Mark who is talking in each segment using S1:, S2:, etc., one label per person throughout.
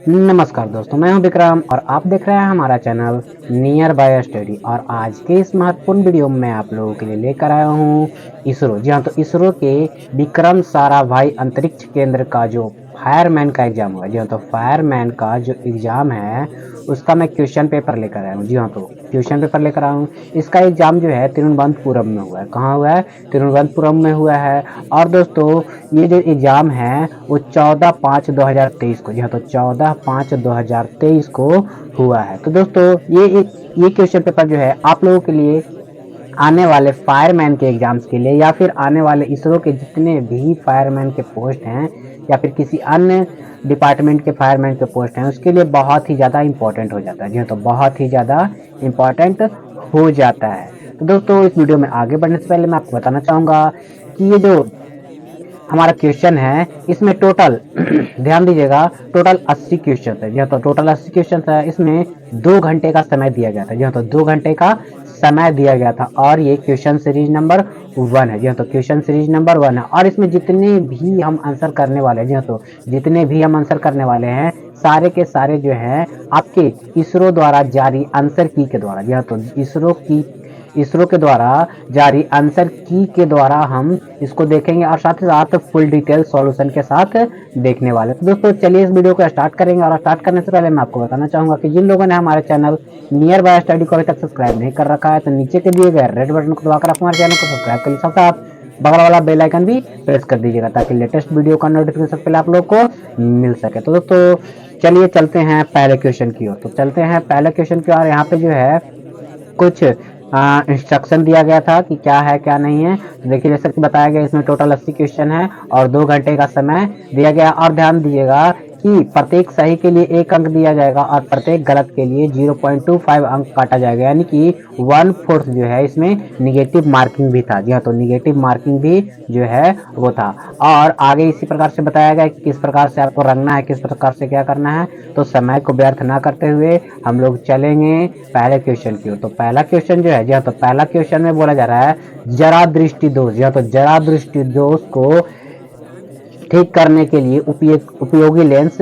S1: नमस्कार दोस्तों, मैं हूं विक्रम और आप देख रहे हैं हमारा चैनल नियर बाय स्टडी। और आज के इस महत्वपूर्ण वीडियो में मैं आप लोगों के लिए लेकर आया हूं इसरो। जी हाँ, तो इसरो के विक्रम साराभाई अंतरिक्ष केंद्र का जो फायरमैन का एग्जाम हुआ है। जी हाँ, तो फायरमैन का जो एग्जाम है उसका मैं क्वेश्चन पेपर लेकर आया हूँ। जी हाँ, तो क्वेश्चन पेपर लेकर आया हूँ। इसका एग्जाम जो है तिरुवनंतपुरम में हुआ है। कहाँ हुआ है? तिरुवनंतपुरम में हुआ है। और दोस्तों, ये जो एग्जाम है वो 14/5/2023 को, जी हाँ, तो 14/5/2023 को हुआ है। तो दोस्तों, ये क्वेश्चन पेपर जो है आप लोगों के लिए आने वाले फायरमैन के एग्जाम्स के लिए, या फिर आने वाले इसरो के जितने भी फायरमैन के पोस्ट हैं, या फिर किसी अन्य डिपार्टमेंट के फायरमैन के पोस्ट हैं, उसके लिए बहुत ही ज़्यादा इंपॉर्टेंट हो जाता है। जी हाँ, तो बहुत ही ज़्यादा इंपॉर्टेंट हो जाता है। तो दोस्तों, इस वीडियो में आगे बढ़ने से पहले मैं आपको बताना चाहूँगा कि ये जो हमारा क्वेश्चन है इसमें टोटल ध्यान दीजिएगा, टोटल 80 क्वेश्चन है। जी हाँ, तो टोटल 80 क्वेश्चन है। इसमें 2 घंटे का समय दिया गया था। जी हाँ, तो 2 घंटे का समय दिया गया था। और ये क्वेश्चन सीरीज नंबर 1 है। जी हाँ, तो क्वेश्चन सीरीज नंबर 1 है। और इसमें जितने भी हम आंसर करने वाले हैं, जी हाँ, तो जितने भी हम आंसर करने वाले हैं सारे के सारे जो हैं आपके इसरो द्वारा जारी आंसर की के द्वारा। जी हाँ, तो इसरो के द्वारा जारी आंसर की के द्वारा हम इसको देखेंगे और साथ ही साथ फुल डिटेल सॉल्यूशन के साथ देखने वाले। तो दोस्तों, चलिए इस वीडियो को स्टार्ट करेंगे। और स्टार्ट करने से पहले मैं आपको बताना चाहूंगा कि जिन लोगों ने हमारे चैनल नियर बाय स्टडी को अभी तक सब्सक्राइब नहीं कर रखा है तो नीचे के दिए गए रेड बटन को दबाकर आप हमारे चैनल को सब्सक्राइब कर लीजिए। साथ बगल वाला बेल आइकन भी प्रेस कर दीजिएगा ताकि लेटेस्ट वीडियो का नोटिफिकेशन पहले आप लोग को मिल सके। तो दोस्तों, चलिए चलते हैं पहले क्वेश्चन की ओर। तो चलते हैं पहले क्वेश्चन की ओर। यहाँ पे जो है कुछ इंस्ट्रक्शन दिया गया था कि क्या है क्या नहीं है। तो देखिए, जैसे कि बताया गया इसमें टोटल 80 क्वेश्चन है और 2 घंटे का समय दिया गया। और ध्यान दीजिएगा कि प्रत्येक सही के लिए 1 अंक दिया जाएगा और प्रत्येक गलत के लिए 0.25 अंक काटा जाएगा, यानी कि 1/4 जो है इसमें निगेटिव मार्किंग भी था। जी हाँ, तो निगेटिव मार्किंग भी जो है वो था। और आगे इसी प्रकार से बताया गया कि किस प्रकार से आपको रंगना है, किस प्रकार से क्या करना है। तो समय को व्यर्थ ना करते हुए हम लोग चलेंगे पहले क्वेश्चन की ओर। तो पहला क्वेश्चन जो है, जी हाँ, तो पहला क्वेश्चन में बोला जा रहा है जरा दृष्टि दोष। जी हाँ, तो जरा दृष्टि दोष को ठीक करने के लिए उपयोगी लेंस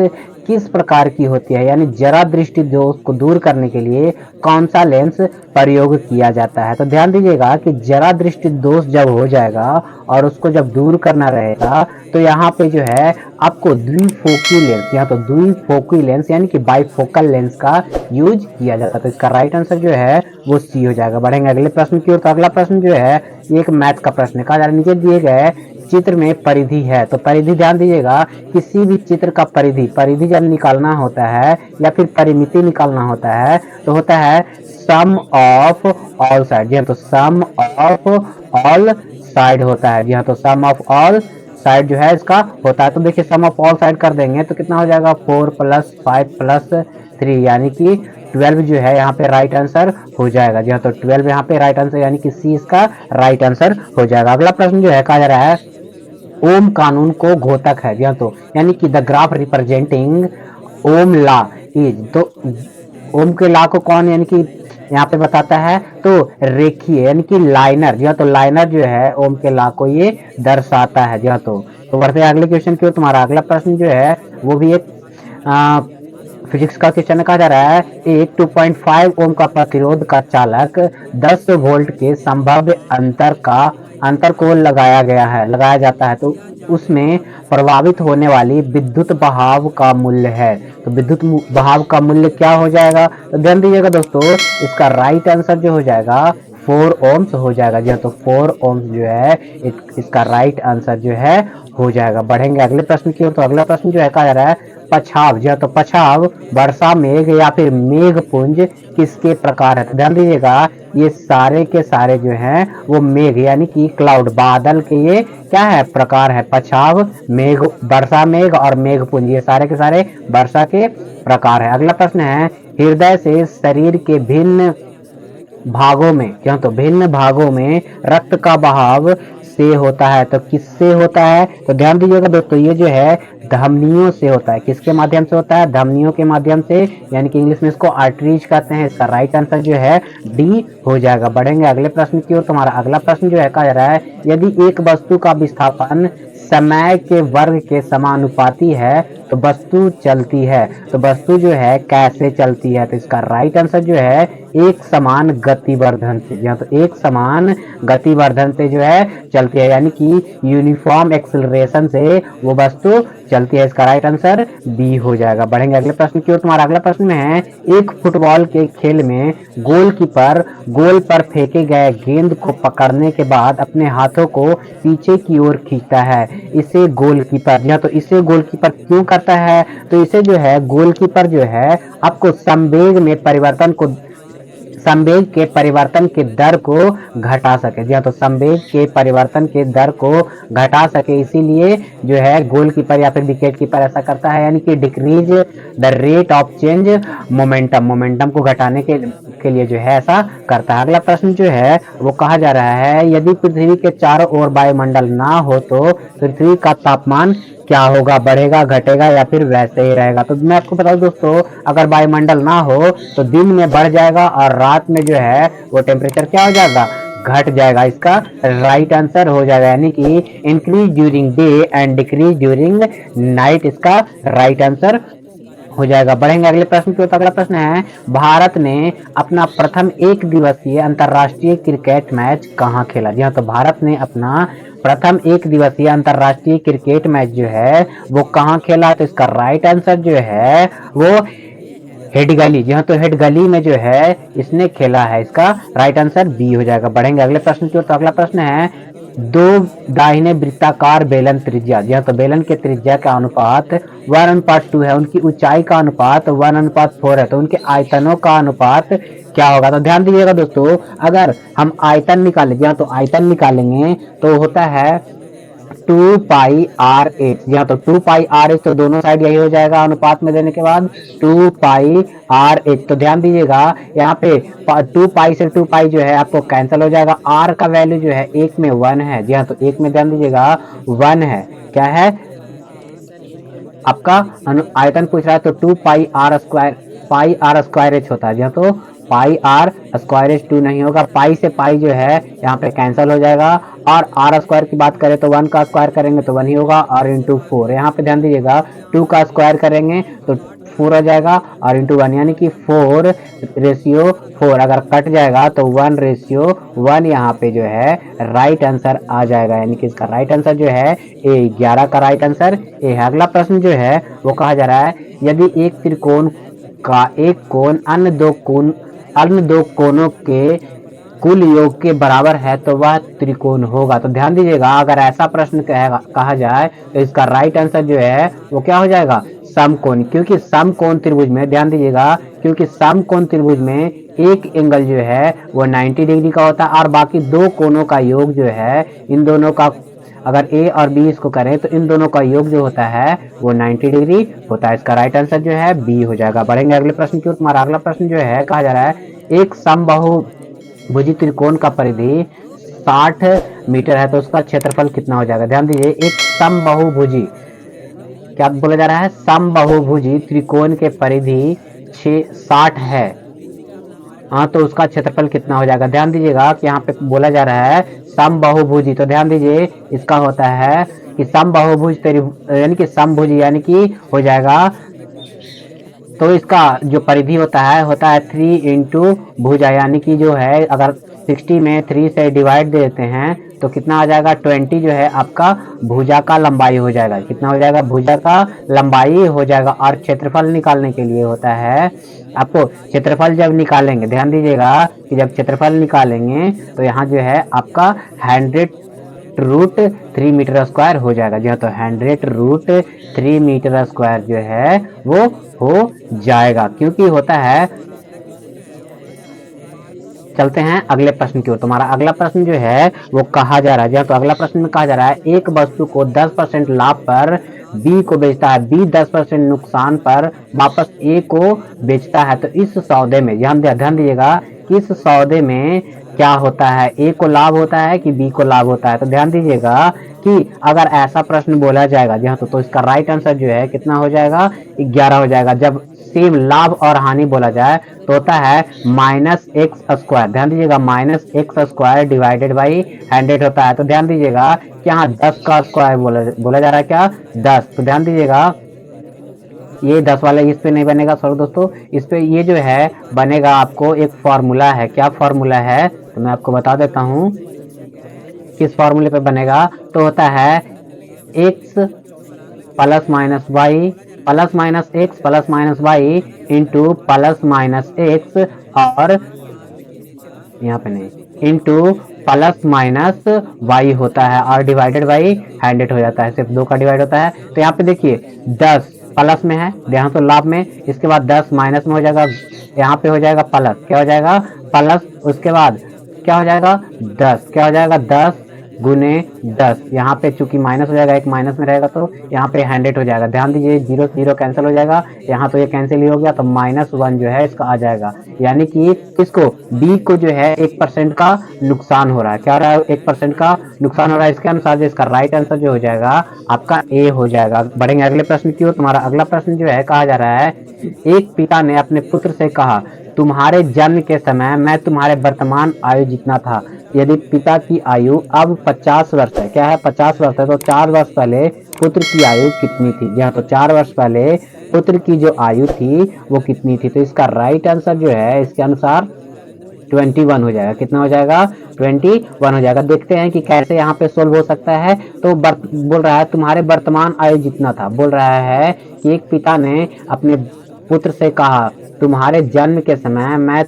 S1: किस प्रकार की होती है, यानी जरा दृष्टि दोष को दूर करने के लिए कौन सा लेंस प्रयोग किया जाता है। तो ध्यान दीजिएगा कि जरा दृष्टि दोष जब हो जाएगा और उसको जब दूर करना रहेगा तो यहाँ पे जो है आपको द्विफोकी लेंस, यहाँ तो द्विफोकी लेंस यानी कि बाइफोकल लेंस का यूज किया जाता है। तो इसका राइट आंसर जो है वो सी हो जाएगा। बढ़ेंगे अगले प्रश्न की ओर। तो अगला प्रश्न जो है एक मैथ का प्रश्न है। कहा जा रहा है नीचे दिए गए चित्र में परिधि है। तो परिधि ध्यान दीजिएगा, किसी भी चित्र का परिधि जब निकालना होता है या फिर परिमिति निकालना होता है तो होता है सम ऑफ ऑल साइड। जी हाँ, तो सम ऑफ ऑल साइड होता है। जी हाँ, तो सम ऑफ ऑल साइड जो है इसका होता है। तो देखिए, सम ऑफ ऑल साइड कर देंगे तो कितना हो जाएगा 4 + 5 + 3 यानी कि 12 जो है यहाँ पे राइट आंसर हो जाएगा। जी हाँ, तो 12 यहाँ पे राइट आंसर यानी कि सी इसका राइट आंसर हो जाएगा। अगला प्रश्न जो है कहा जा रहा है ओम कानून को घोतक है। जी हाँ, तो यानी कि the graph representing Ohm law is. तो ओम के लॉ को कौन यानी कि यहाँ पे बताता है तो रेखीय यानी कि लाइनर। जी हाँ, तो लाइनर जो है ओम के लॉ को ये दर्शाता है। जी हाँ, तो बढ़ते हैं अगले क्वेश्चन की ओर। तुम्हारा अगला प्रश्न जो है वो भी एक फिजिक्स का क्वेश्चन कहा जा रहा है एक 2.5 ओम का प्रतिरोध का चालक 10 वोल्ट के संभाव्य अंतर को लगाया जाता है। तो उसमें प्रभावित होने वाली विद्युत बहाव का मूल्य है। तो विद्युत बहाव का मूल्य क्या हो जाएगा? तो ध्यान दीजिएगा दोस्तों, इसका राइट आंसर जो हो जाएगा 4 ओम्स हो जाएगा। जी हाँ, तो 4 ओम्स जो है इसका राइट आंसर जो है हो जाएगा। बढ़ेंगे अगले प्रश्न की ओर। तो अगला प्रश्न जो है कहा जा रहा है पछाव। जी हाँ, तो पछाव वर्षा मेघ या फिर मेघ पुंज किसके प्रकार है। तो ध्यान दीजिएगा, ये सारे के सारे जो हैं वो मेघ यानी कि क्लाउड बादल के ये क्या है प्रकार है। पछाव मेघ, वर्षा मेघ और मेघ पुंज ये सारे के सारे वर्षा के प्रकार है। अगला प्रश्न है हृदय से शरीर के भिन्न भागों में, क्यों तो भिन्न भागों में रक्त का बहाव से होता है। तो किससे होता है? तो ध्यान दीजिएगा दोस्तों, ये जो है धमनियों से होता है। किसके माध्यम से होता है? धमनियों के माध्यम से, यानी कि इंग्लिश में इसको आर्टरीज कहते हैं। इसका राइट आंसर जो है डी हो जाएगा। बढ़ेंगे अगले प्रश्न की ओर। तुम्हारा अगला प्रश्न जो है कहा जा रहा है यदि एक वस्तु का विस्थापन समय के वर्ग के समानुपाती है तो वस्तु चलती है। तो वस्तु जो है कैसे चलती है, तो इसका राइट आंसर जो है एक समान गतिवर्धन से। यहाँ तो एक समान गतिवर्धन से जो है चलती है, यानी कि यूनिफॉर्म एक्सेलरेशन से वो वस्तु चलती है। इसका राइट आंसर बी हो जाएगा। बढ़ेंगे अगले प्रश्न की ओर। तुम्हारा अगला प्रश्न में है, एक फुटबॉल के खेल में गोलकीपर गोल पर फेंके गए गेंद को पकड़ने के बाद अपने हाथों को पीछे की ओर खींचता है, इसे गोलकीपर, या तो इसे गोलकीपर क्यों करता है, तो इसे जो है गोलकीपर जो है आपको संवेग के परिवर्तन के दर को घटा सके। जी हाँ, तो संवेग के परिवर्तन के दर को घटा सके, इसीलिए जो है गोलकीपर या फिर विकेट कीपर ऐसा करता है, यानी कि decrease the rate of change momentum को घटाने के लिए जो है ऐसा करता है। अगला प्रश्न जो है वो कहा जा रहा है, यदि पृथ्वी के चारों ओर वायुमंडल ना हो तो पृथ्वी का तापमान क्या होगा, बढ़ेगा, घटेगा या फिर वैसे ही रहेगा। तो मैं आपको बता दूं दोस्तों, अगर वायुमंडल ना हो तो दिन में बढ़ जाएगा और रात में जो है वो टेम्परेचर क्या हो जाएगा, घट जाएगा। इसका राइट आंसर हो जाएगा, यानी कि increase during day and decrease during night, इसका राइट आंसर हो जाएगा। बढ़ेंगे अगले प्रश्न की ओर। अगला प्रश्न है, भारत ने अपना प्रथम एक दिवसीय अंतर्राष्ट्रीय क्रिकेट मैच कहाँ खेला। जी हाँ, तो भारत ने अपना प्रथम एक दिवसीय अंतर्राष्ट्रीय क्रिकेट मैच जो है वो कहाँ खेला, तो इसका राइट आंसर जो है वो हेडगली, जी हाँ, तो हेडगली में जो है इसने खेला है। इसका राइट आंसर बी हो जाएगा। बढ़ेंगे अगले प्रश्न की ओर। तो अगला प्रश्न है, दो दाहिने वृत्ताकार बेलन त्रिज्या, जी हाँ, तो बेलन के त्रिज्या का अनुपात 1:2 है, उनकी ऊंचाई का अनुपात 1:4 है, तो उनके आयतनों का अनुपात क्या होगा। तो ध्यान दीजिएगा दोस्तों, अगर हम आयतन निकालेंगे, तो आयतन निकालेंगे तो होता है 2πr/h, यहाँ तो 2πr/h, तो दोनों साइड यही हो जाएगा अनुपात में देने के बाद 2πr/h। तो ध्यान दीजिएगा यहाँ पे 2π से 2π जो है आपको कैंसिल हो जाएगा। r का वैल्यू जो है एक में 1 है, जी हाँ, तो एक में ध्यान दीजिएगा 1 है, क्या है आपका आयतन पूछ रहा है, तो 2πr² होता है। जी हाँ, तो πr² 2 नहीं होगा, पाई से पाई जो है यहाँ पे कैंसिल हो जाएगा, और r² की बात करें तो 1 का स्क्वायर करेंगे तो 1 ही होगा, और इंटू 4, यहाँ पे ध्यान दीजिएगा 2 का स्क्वायर करेंगे तो 4 हो जाएगा, और इंटू 1, यानी कि 4:4, अगर कट जाएगा तो 1:1 यहाँ पे जो है राइट आंसर आ जाएगा, यानी कि इसका राइट आंसर जो है ए 11 का राइट आंसर ए है। अगला प्रश्न जो है वो कहा जा रहा है, यदि एक त्रिकोण का एक कोण अन्य दो कोणों के कुल योग के बराबर है तो वह त्रिकोण होगा। तो ध्यान दीजिएगा, अगर ऐसा प्रश्न कहा जाए तो इसका राइट आंसर जो है वो क्या हो जाएगा, समकोण, क्योंकि समकोण त्रिभुज में, ध्यान दीजिएगा, क्योंकि समकोण त्रिभुज में एक एंगल जो है वो 90 डिग्री का होता है, और बाकी दो कोणों का योग जो है, इन दोनों का अगर ए और बी इसको करें तो इन दोनों का योग जो होता है वो 90 डिग्री होता है। इसका राइट आंसर जो है बी हो जाएगा। बढ़ेंगे अगले प्रश्न की ओर। तुम्हारा अगला प्रश्न जो है कहा जा रहा है, एक समबाहुभुजी त्रिकोण का परिधि 60 मीटर है तो उसका क्षेत्रफल कितना हो जाएगा। ध्यान दीजिए, एक समबाहुभुजी, क्या बोला जा रहा है, समबाहुभुजी त्रिकोण के परिधि 60 है, हाँ, तो उसका क्षेत्रफल कितना हो जाएगा। ध्यान दीजिएगा कि यहाँ पे बोला जा रहा है समबाहुभुजी, तो ध्यान दीजिए इसका होता है कि समबाहुभुज यानी कि समभुजी, यानी कि हो जाएगा, तो इसका जो परिधि होता है 3 इंटू भुजा, यानी कि जो है अगर 60 में 3 से डिवाइड दे देते हैं तो कितना आ जाएगा, 20 जो है आपका भुजा का लंबाई हो जाएगा। कितना हो जाएगा, भुजा का लंबाई हो जाएगा। और क्षेत्रफल निकालने के लिए होता है आपको, क्षेत्रफल जब निकालेंगे, ध्यान दीजिएगा कि जब क्षेत्रफल निकालेंगे तो यहाँ जो है आपका 100√3 मीटर स्क्वायर हो जाएगा। जी हाँ, तो 100√3 मीटर स्क्वायर जो है वो हो जाएगा, क्योंकि होता है। चलते हैं अगले प्रश्न की ओर। तुम्हारा अगला प्रश्न जो है वो कहा जा रहा है, तो अगला प्रश्न में कहा जा रहा है, एक वस्तु को 10% लाभ पर बी को बेचता है, बी 10% नुकसान पर वापस ए को बेचता है, तो इस सौदे में ध्यान दीजिएगा, इस सौदे में क्या होता है, ए को लाभ होता है कि बी को लाभ होता है। तो ध्यान दीजिएगा कि अगर ऐसा प्रश्न बोला जाएगा जी हाँ, तो इसका राइट आंसर जो है कितना हो जाएगा, 11 हो जाएगा। जब सेम लाभ और हानि बोला जाए तो होता है -x²। ध्यान दीजिएगा -x² डिवाइडेड बाई 100 होता है। तो ध्यान दीजिएगा कि यहाँ 10 का स्क्वायर बोला जा रहा है, क्या 10। तो ध्यान दीजिएगा ये 10 वाला इस पे नहीं बनेगा, सॉरी दोस्तों, इस पे ये जो है बनेगा आपको एक फॉर्मूला है। क्या फॉर्मूला है तो मैं आपको बता देता हूँ किस फॉर्मूले पे बनेगा। तो होता है x plus minus y plus minus x plus minus y into plus minus x, और यहाँ पे नहीं, इंटू प्लस माइनस वाई होता है और डिवाइडेड बाई 100 हो जाता है। सिर्फ 2 का डिवाइड होता है। तो यहाँ पे देखिए 10 प्लस में है, यहाँ तो लाभ में, इसके बाद 10 माइनस में हो जाएगा, यहाँ पे हो जाएगा प्लस, क्या हो जाएगा प्लस, उसके बाद क्या हो जाएगा 10, क्या हो जाएगा 10 गुने 10, यहाँ पे चूंकि माइनस हो जाएगा, एक माइनस में रहेगा तो यहाँ पे 100 हो जाएगा। ध्यान दीजिए 0 0 कैंसिल हो जाएगा, यहाँ तो ये कैंसिल ही हो गया, तो -1 जो है इसका आ जाएगा। यानी कि इसको बी को जो है 1% का नुकसान हो रहा है। क्या हो रहा है, 1% का नुकसान हो रहा है। इसके अनुसार जो इसका राइट आंसर जो हो जाएगा आपका ए हो जाएगा। बढ़ेंगे अगले प्रश्न की ओर। तुम्हारा अगला प्रश्न जो है कहा जा रहा है, एक पिता ने अपने पुत्र से कहा, तुम्हारे जन्म के समय मैं तुम्हारे वर्तमान आयु जितना था। यदि पिता की आयु अब 50 वर्ष है, क्या है 50 वर्ष है, तो 4 वर्ष पहले पुत्र की आयु कितनी थी। जी हाँ, तो 4 वर्ष पहले पुत्र की जो आयु थी वो कितनी थी। तो इसका राइट आंसर जो है इसके अनुसार 21 हो जाएगा। कितना हो जाएगा 21 हो जाएगा। देखते हैं कि कैसे यहाँ पे सोल्व हो सकता है। तो बोल रहा है तुम्हारे वर्तमान आयु जितना था, बोल रहा है कि एक पिता ने अपने पुत्र से कहा, तुम्हारे जन्म के समय मैं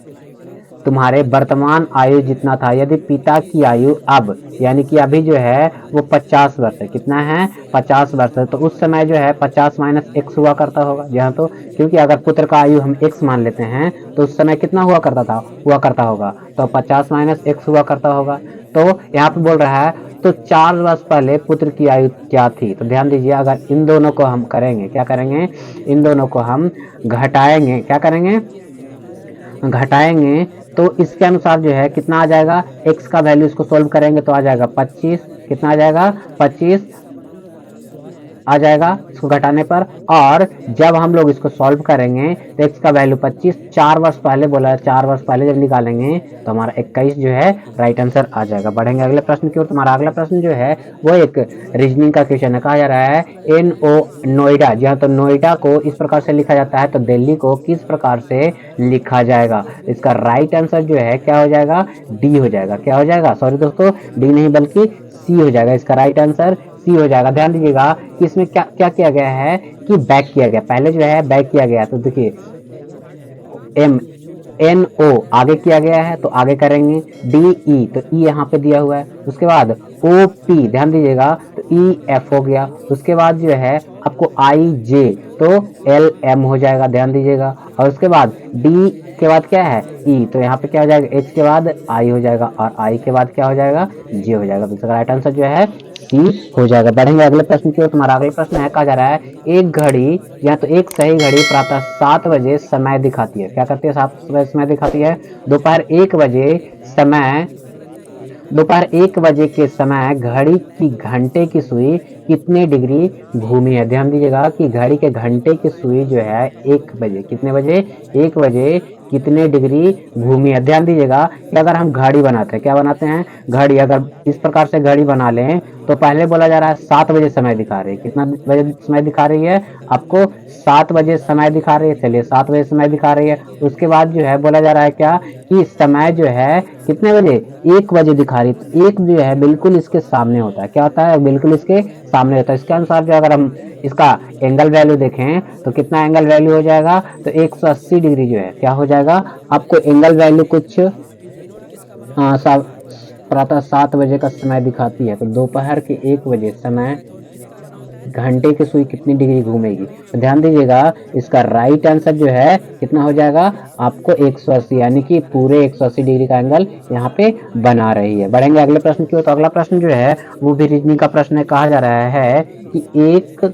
S1: तुम्हारे वर्तमान आयु जितना था। यदि पिता की आयु अब, यानी कि अभी जो है वो 50 वर्ष है, कितना है 50 वर्ष है, तो उस समय जो है 50 माइनस x हुआ करता होगा। यहाँ तो क्योंकि अगर पुत्र का आयु हम x मान लेते हैं तो उस समय कितना हुआ करता होगा, तो 50 माइनस x हुआ करता होगा। तो यहाँ पे बोल रहा है तो 4 वर्ष पहले पुत्र की आयु क्या थी। तो ध्यान दीजिए अगर इन दोनों को हम करेंगे, क्या करेंगे, इन दोनों को हम घटाएंगे, क्या करेंगे घटाएंगे, तो इसके अनुसार जो है कितना आ जाएगा, x का वैल्यू इसको सोल्व करेंगे तो आ जाएगा 25। कितना आ जाएगा 25 आ जाएगा इसको घटाने पर। और जब हम लोग इसको सॉल्व करेंगे तो x का वैल्यू 25 4 वर्ष पहले बोला है, 4 वर्ष पहले जब निकालेंगे तो हमारा 21 जो है राइट आंसर आ जाएगा। बढ़ेंगे अगले प्रश्न की ओर। तुम्हारा अगला प्रश्न जो है वो एक रीजनिंग का क्वेश्चन है। कहा जा रहा है नोएडा, जी हाँ, तो नोएडा को इस प्रकार से लिखा जाता है, तो दिल्ली को किस प्रकार से लिखा जाएगा। इसका राइट आंसर जो है क्या हो जाएगा, डी हो जाएगा। क्या हो जाएगा, सॉरी दोस्तों, डी नहीं बल्कि सी हो जाएगा। इसका राइट आंसर सी हो जाएगा। ध्यान दीजिएगा कि इसमें क्या क्या किया गया है कि बैक किया गया, पहले जो है बैक किया गया। तो देखिए MNO आगे किया गया है तो आगे करेंगे, DE तो E यहाँ पे दिया हुआ है, उसके बाद OP ध्यान दीजिएगा तो EF हो गया, उसके बाद जो है आपको IJ तो LM हो जाएगा, ध्यान दीजिएगा। और उसके बाद D के बाद क्या है E, तो यहाँ पे क्या हो जाएगा, H के बाद I हो जाएगा और I के बाद क्या हो जाएगा, J हो जाएगा। तो इसका राइट आंसर जो है सी हो जाएगा। बढ़ेंगे अगले प्रश्न की ओर। तुम्हारा अगला प्रश्न है, कहा जा रहा है एक घड़ी या तो एक सही घड़ी प्रातः 7 बजे समय दिखाती है। क्या करती है, 7 बजे समय दिखाती है। दोपहर 1 बजे के समय घड़ी की घंटे की सुई कितने डिग्री घूमी है। ध्यान दीजिएगा कि घड़ी के घंटे की सुई जो है 1 बजे, कितने बजे, 1 बजे कितने डिग्री घूमी है। ध्यान दीजिएगा कि अगर हम घड़ी बनाते हैं, क्या बनाते हैं, घड़ी, अगर इस प्रकार से घड़ी बना लें तो पहले बोला जा रहा है 7 बजे समय दिखा रही है। कितना बजे समय दिखा रही है, आपको 7 बजे समय दिखा रही है। चलिए 7 बजे समय दिखा रही है। उसके बाद जो है बोला जा रहा है क्या कि समय जो है कितने बजे, 1 बजे दिखा रही है। तो 1 जो है बिल्कुल इसके सामने होता है, क्या होता है, बिल्कुल इसके सामने होता है। इसके अनुसार जो अगर हम इसका एंगल वैल्यू देखें तो कितना एंगल वैल्यू हो जाएगा, तो 180 डिग्री जो है क्या हो जाएगा, आपको एंगल वैल्यू कुछ प्रातः 7 बजे का समय दिखाती है। तो दोपहर के 1 बजे समय घंटे की सुई कितनी डिग्री घूमेगी। तो ध्यान दीजिएगा इसका राइट आंसर जो है कितना हो जाएगा, आपको 180, यानी कि पूरे 180 डिग्री का एंगल यहाँ पे बना रही है। बढ़ेंगे अगले प्रश्न की ओर। तो अगला प्रश्न जो है वो भी रीजनिंग का प्रश्न है। कहा जा रहा है कि 1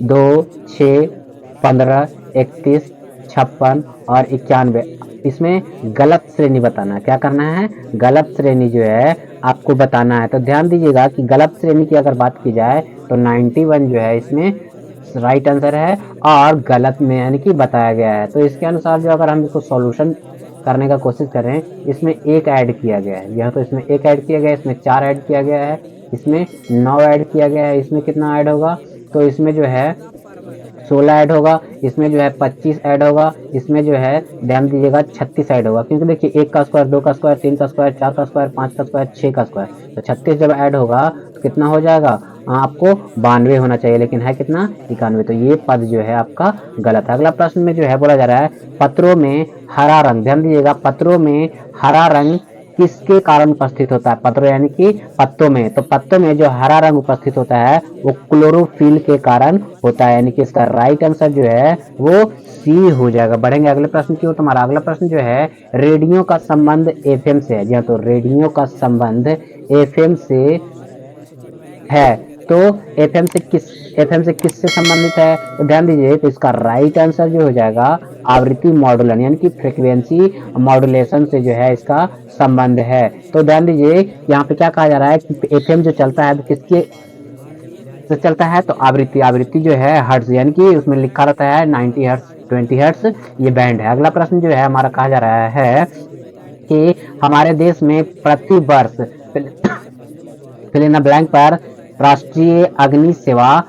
S1: 2 6 15 31 56 और 91 इसमें गलत श्रेणी बताना है। क्या करना है? गलत श्रेणी जो है आपको बताना है। तो ध्यान दीजिएगा कि गलत श्रेणी की अगर बात की जाए तो 91 जो है इसमें राइट आंसर है और गलत में यानी कि बताया गया है। तो इसके अनुसार जो अगर हम इसको सॉल्यूशन करने का कोशिश करें, इसमें एक ऐड किया गया है, यह तो इसमें एक ऐड किया गया है, इसमें 4 ऐड किया गया है, इसमें 9 ऐड किया गया है, इसमें कितना ऐड होगा? तो इसमें जो है 16 ऐड होगा, इसमें जो है 25 ऐड होगा, इसमें जो है ध्यान दीजिएगा 36 ऐड होगा। क्योंकि देखिए 1 का स्क्वायर, 2 का स्क्वायर, 3 का स्क्वायर, 4 का स्क्वायर, 5 का स्क्वायर, 6 का स्क्वायर, तो 36 जब ऐड होगा तो कितना हो जाएगा? आपको 92 होना चाहिए, लेकिन है कितना? 91। तो ये पद जो है आपका गलत है। अगला प्रश्न में जो है बोला जा रहा है पत्रों में हरा रंग, ध्यान दीजिएगा पत्रों में हरा रंग किसके कारण उपस्थित होता है? पत्रों यानी कि पत्तों में, तो पत्तों में जो हरा रंग उपस्थित होता है वो क्लोरोफिल के कारण होता है, यानी कि इसका राइट आंसर जो है वो सी हो जाएगा। बढ़ेंगे अगले प्रश्न की ओर। तुम्हारा अगला प्रश्न जो है रेडियो का संबंध एफएम से है। जी हाँ, तो रेडियो का संबंध एफएम से है, तो एफएम से किससे संबंधित है? तो ध्यान दीजिए, तो इसका राइट आंसर जो हो जाएगा आवृत्ति मॉडुलन यानी कि फ्रीक्वेंसी मॉड्यूलेशन से जो है इसका संबंध है। तो ध्यान दीजिए यहाँ पे क्या कहा जा रहा है कि एफएम जो चलता है तो किसके से चलता है? तो आवृत्ति जो है हर्ट्ज, यानी कि उसमें लिखा रहता है 90 हर्ट्ज, 20 हर्ट्ज ये बैंड है। अगला प्रश्न जो है हमारा कहा जा रहा है कि हमारे देश में प्रति वर्ष फिल इन द ब्लैंक पर राष्ट्रीय अग्नि सेवा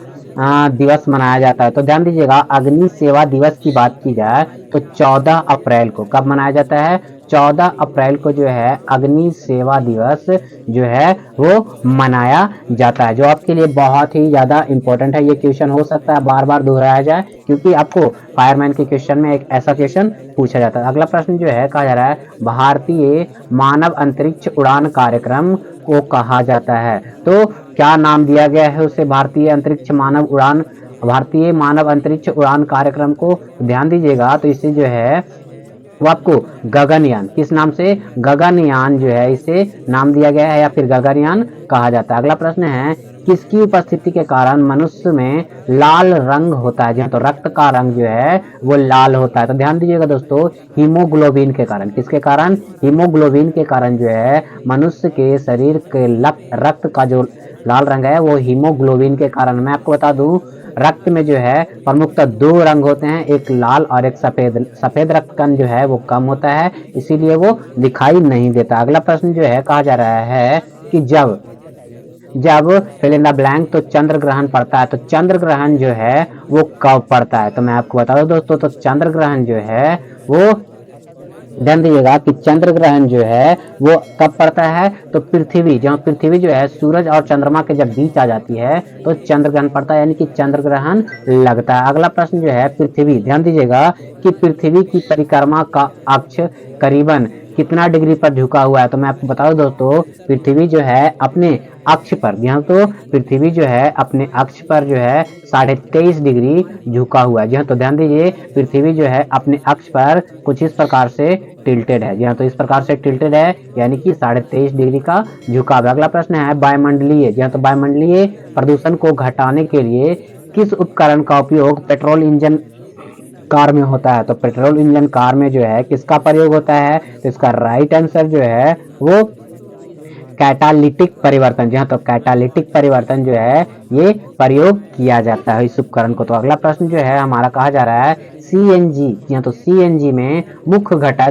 S1: दिवस मनाया जाता है। तो ध्यान दीजिएगा अग्नि सेवा दिवस की बात की जाए तो 14 अप्रैल को कब मनाया जाता है? 14 अप्रैल को जो है अग्नि सेवा दिवस जो है वो मनाया जाता है, जो आपके लिए बहुत ही ज़्यादा इंपॉर्टेंट है। ये क्वेश्चन हो सकता है बार बार दोहराया जाए क्योंकि आपको फायरमैन के क्वेश्चन में एक ऐसा क्वेश्चन पूछा जाता है। अगला प्रश्न जो है कहा जा रहा है भारतीय मानव अंतरिक्ष उड़ान कार्यक्रम को कहा जाता है। तो क्या नाम दिया गया है उसे? भारतीय मानव अंतरिक्ष उड़ान कार्यक्रम को ध्यान दीजिएगा तो इसे जो है वो आपको गगनयान, किस नाम से? गगनयान जो है इसे नाम दिया गया है या फिर गगनयान कहा जाता है। अगला प्रश्न है किसकी उपस्थिति के कारण मनुष्य में लाल रंग होता है? तो रक्त का रंग जो है वो लाल होता है। तो ध्यान दीजिएगा दोस्तों हीमोग्लोबिन के कारण, किसके कारण? हीमोग्लोबिन के कारण जो है मनुष्य के शरीर के रक्त का जो लाल रंग है वो हीमोग्लोबिन के कारण। मैं आपको बता दूं रक्त में जो है प्रमुखतः 2 रंग होते हैं, एक लाल और एक सफेद। सफेद रक्त कण जो है वो कम होता है, इसीलिए वो दिखाई नहीं देता। अगला प्रश्न जो है कहा जा रहा है कि जब फिल इन द ब्लैंक तो चंद्र ग्रहण पड़ता है, तो चंद्र ग्रहण जो है वो कब पड़ता है? तो मैं आपको बता दूं दोस्तों, तो चंद्र ग्रहण जो है वो ध्यान दीजिएगा कि चंद्र ग्रहण जो है वो कब पड़ता है? तो पृथ्वी जो है सूरज और चंद्रमा के जब बीच आ जाती है तो चंद्र ग्रहण पड़ता है, यानी कि चंद्र ग्रहण लगता है। अगला प्रश्न जो है पृथ्वी, ध्यान दीजिएगा कि पृथ्वी की परिक्रमा का अक्ष करीबन कितना डिग्री पर झुका हुआ है? तो मैं आपको बता दूं दोस्तों पृथ्वी जो है अपने अक्ष पर, यहाँ तो पृथ्वी जो है अपने अक्ष पर जो है 23.5 डिग्री झुका हुआ है। जी हाँ, तो ध्यान दीजिए पृथ्वी जो है अपने अक्ष पर कुछ इस प्रकार से टिल्टेड है। जी हाँ, तो इस प्रकार से टिल्टेड है यानी कि 23.5 डिग्री का झुकाव। अगला प्रश्न है वायुमंडलीय, जी हाँ, तो वायुमंडलीय प्रदूषण को घटाने के लिए किस उपकरण का उपयोग पेट्रोल इंजन कार में होता है? तो पेट्रोल इंजन कार में जो है किसका प्रयोग होता है? तो इसका राइट आंसर जो है वो कैटालिटिक परिवर्तन, जी हाँ, तो कैटालिटिक परिवर्तन जो है ये प्रयोग किया जाता है इस उपकरण को। तो अगला प्रश्न जो है हमारा कहा जा रहा है सीएनजी, जी हाँ, तो सीएनजी में मुख्य घटक